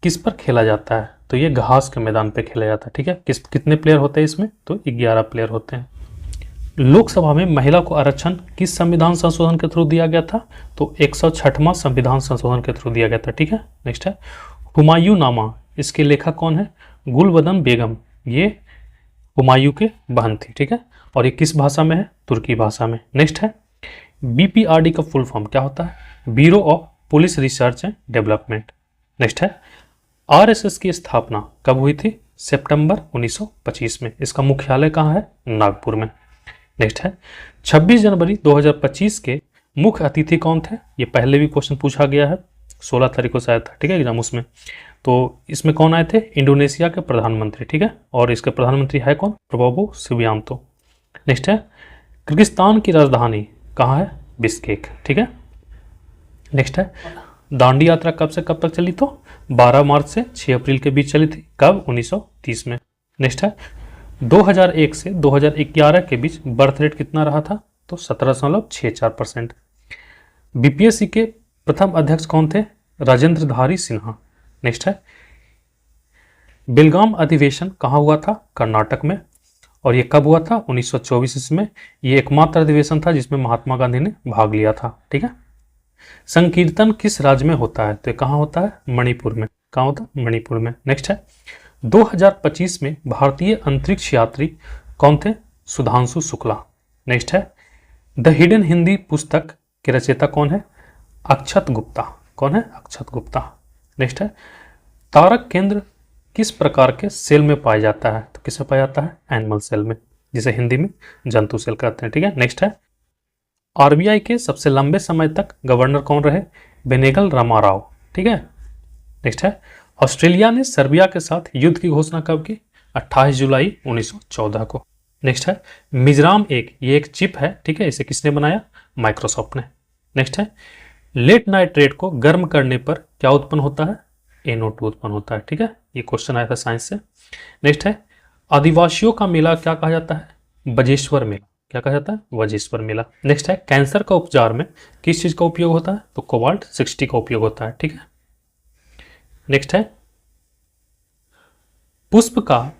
Speaker 1: किस पर खेला जाता है? तो ये घास के मैदान पे खेला जाता है। ठीक है, कितने प्लेयर होते हैं इसमें? तो 11 प्लेयर होते हैं। लोकसभा में महिला को आरक्षण किस संविधान संशोधन के थ्रू दिया गया था? तो 106वां संविधान संशोधन के थ्रू दिया गया था। ठीक है। नेक्स्ट है हुमायूं नामा, इसके लेखक कौन है? गुलबदन बेगम। ये हुमायूं के बहन थी। ठीक है, और ये किस भाषा में है? तुर्की भाषा में। नेक्स्ट है BPRD का फुल फॉर्म क्या होता है? Bureau of police research and development. Next है RSS की स्थापना कब हुई थी? सितंबर 1925 में। इसका मुख्यालय कहाँ है? नागपुर में। नेक्स्ट है 26 जनवरी 2025 के मुख्य अतिथि कौन थे? ये पहले भी क्वेश्चन पूछा गया है, 16 तारीख को शायद था। ठीक है, एग्जाम उसमें। तो इसमें कौन आए थे? इंडोनेशिया के प्रधानमंत्री। ठीक है, और इसके प्रधानमंत्री है कौन? Prabowo Subianto. नेक्स्ट है किर्गिस्तान की राजधानी कहाँ है? बिश्केक। ठीक है। नेक्स्ट है दांडी यात्रा कब से कब तक चली? तो 12 मार्च से 6 अप्रैल के बीच चली थी। कब? 1930 में। नेक्स्ट है 2001 से 2011 के बीच बर्थ रेट कितना रहा था? तो 17.64%। बीपीएससी के प्रथम अध्यक्ष कौन थे? राजेंद्रधारी सिन्हा। नेक्स्ट है बेलगाम अधिवेशन कहाँ हुआ था? कर्नाटक में। और ये कब हुआ था? 1924 ईस्वी में। ये एकमात्र अधिवेशन था जिसमें महात्मा गांधी ने भाग लिया था। ठीक है। संकीर्तन किस राज्य में होता है? तो ये कहाँ होता है? मणिपुर में। कहाँ होता है? मणिपुर में। नेक्स्ट है 2025 में भारतीय अंतरिक्ष यात्री कौन थे? सुधांशु शुक्ला। नेक्स्ट है द हिडन हिंदी पुस्तक के रचयिता कौन है? अक्षत गुप्ता। कौन है? अक्षत गुप्ता। नेक्स्ट है तारक केंद्र किस प्रकार के सेल में पाया जाता है? तो किसे पाया जाता है? एनिमल सेल में, जिसे हिंदी में जंतु सेल कहते हैं। ठीक है। नेक्स्ट है आरबीआई के सबसे लंबे समय तक गवर्नर कौन रहे? बेनेगल रामाराव। ठीक है। नेक्स्ट है ऑस्ट्रेलिया ने सर्बिया के साथ युद्ध की घोषणा कब की? 28 जुलाई 1914 को। नेक्स्ट है मिजराम ये एक चिप है। ठीक है। इसे किसने बनाया? माइक्रोसॉफ्ट ने। नेक्स्ट है लेट नाइट रेट को गर्म करने पर क्या उत्पन्न होता है? NO2 उत्पन्न होता है। ठीक है। ये क्वेश्चन आया था साइंस से। नेक्स्ट है आदिवासियों का मेला क्या कहा जाता है? बजेश्वर मेला। क्या कहा जाता है? वजेश्वर मेला। नेक्स्ट है कैंसर का उपचार में किस चीज का उपयोग होता है? तो कोबाल्ट 60 का उपयोग होता है। ठीक है। नेक्स्ट है पुष्प का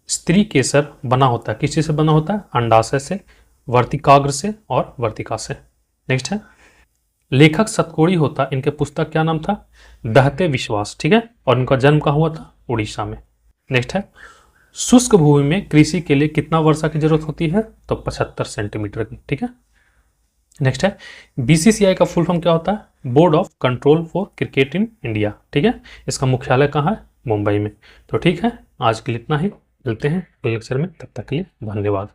Speaker 1: स्त्री केसर बना होता है किस चीज से बना होता है? अंडाशय से, वर्तिकाग्र से और वर्तिका से। नेक्स्ट है लेखक सतकोड़ी होता, इनके पुस्तक क्या नाम था? दहते विश्वास। ठीक है। और इनका जन्म कहाँ हुआ था? उड़ीसा में। नेक्स्ट है शुष्क भूमि में कृषि के लिए कितना वर्षा की जरूरत होती है? तो 75 सेंटीमीटर की। ठीक है। नेक्स्ट है बीसीसीआई का फुल फॉर्म क्या होता है? Board of control for cricket in India. ठीक है। इसका मुख्यालय कहाँ है? मुंबई में। तो ठीक है, आज के लिए इतना ही। मिलते हैं अगले लेक्चर में, तब तक के लिए धन्यवाद।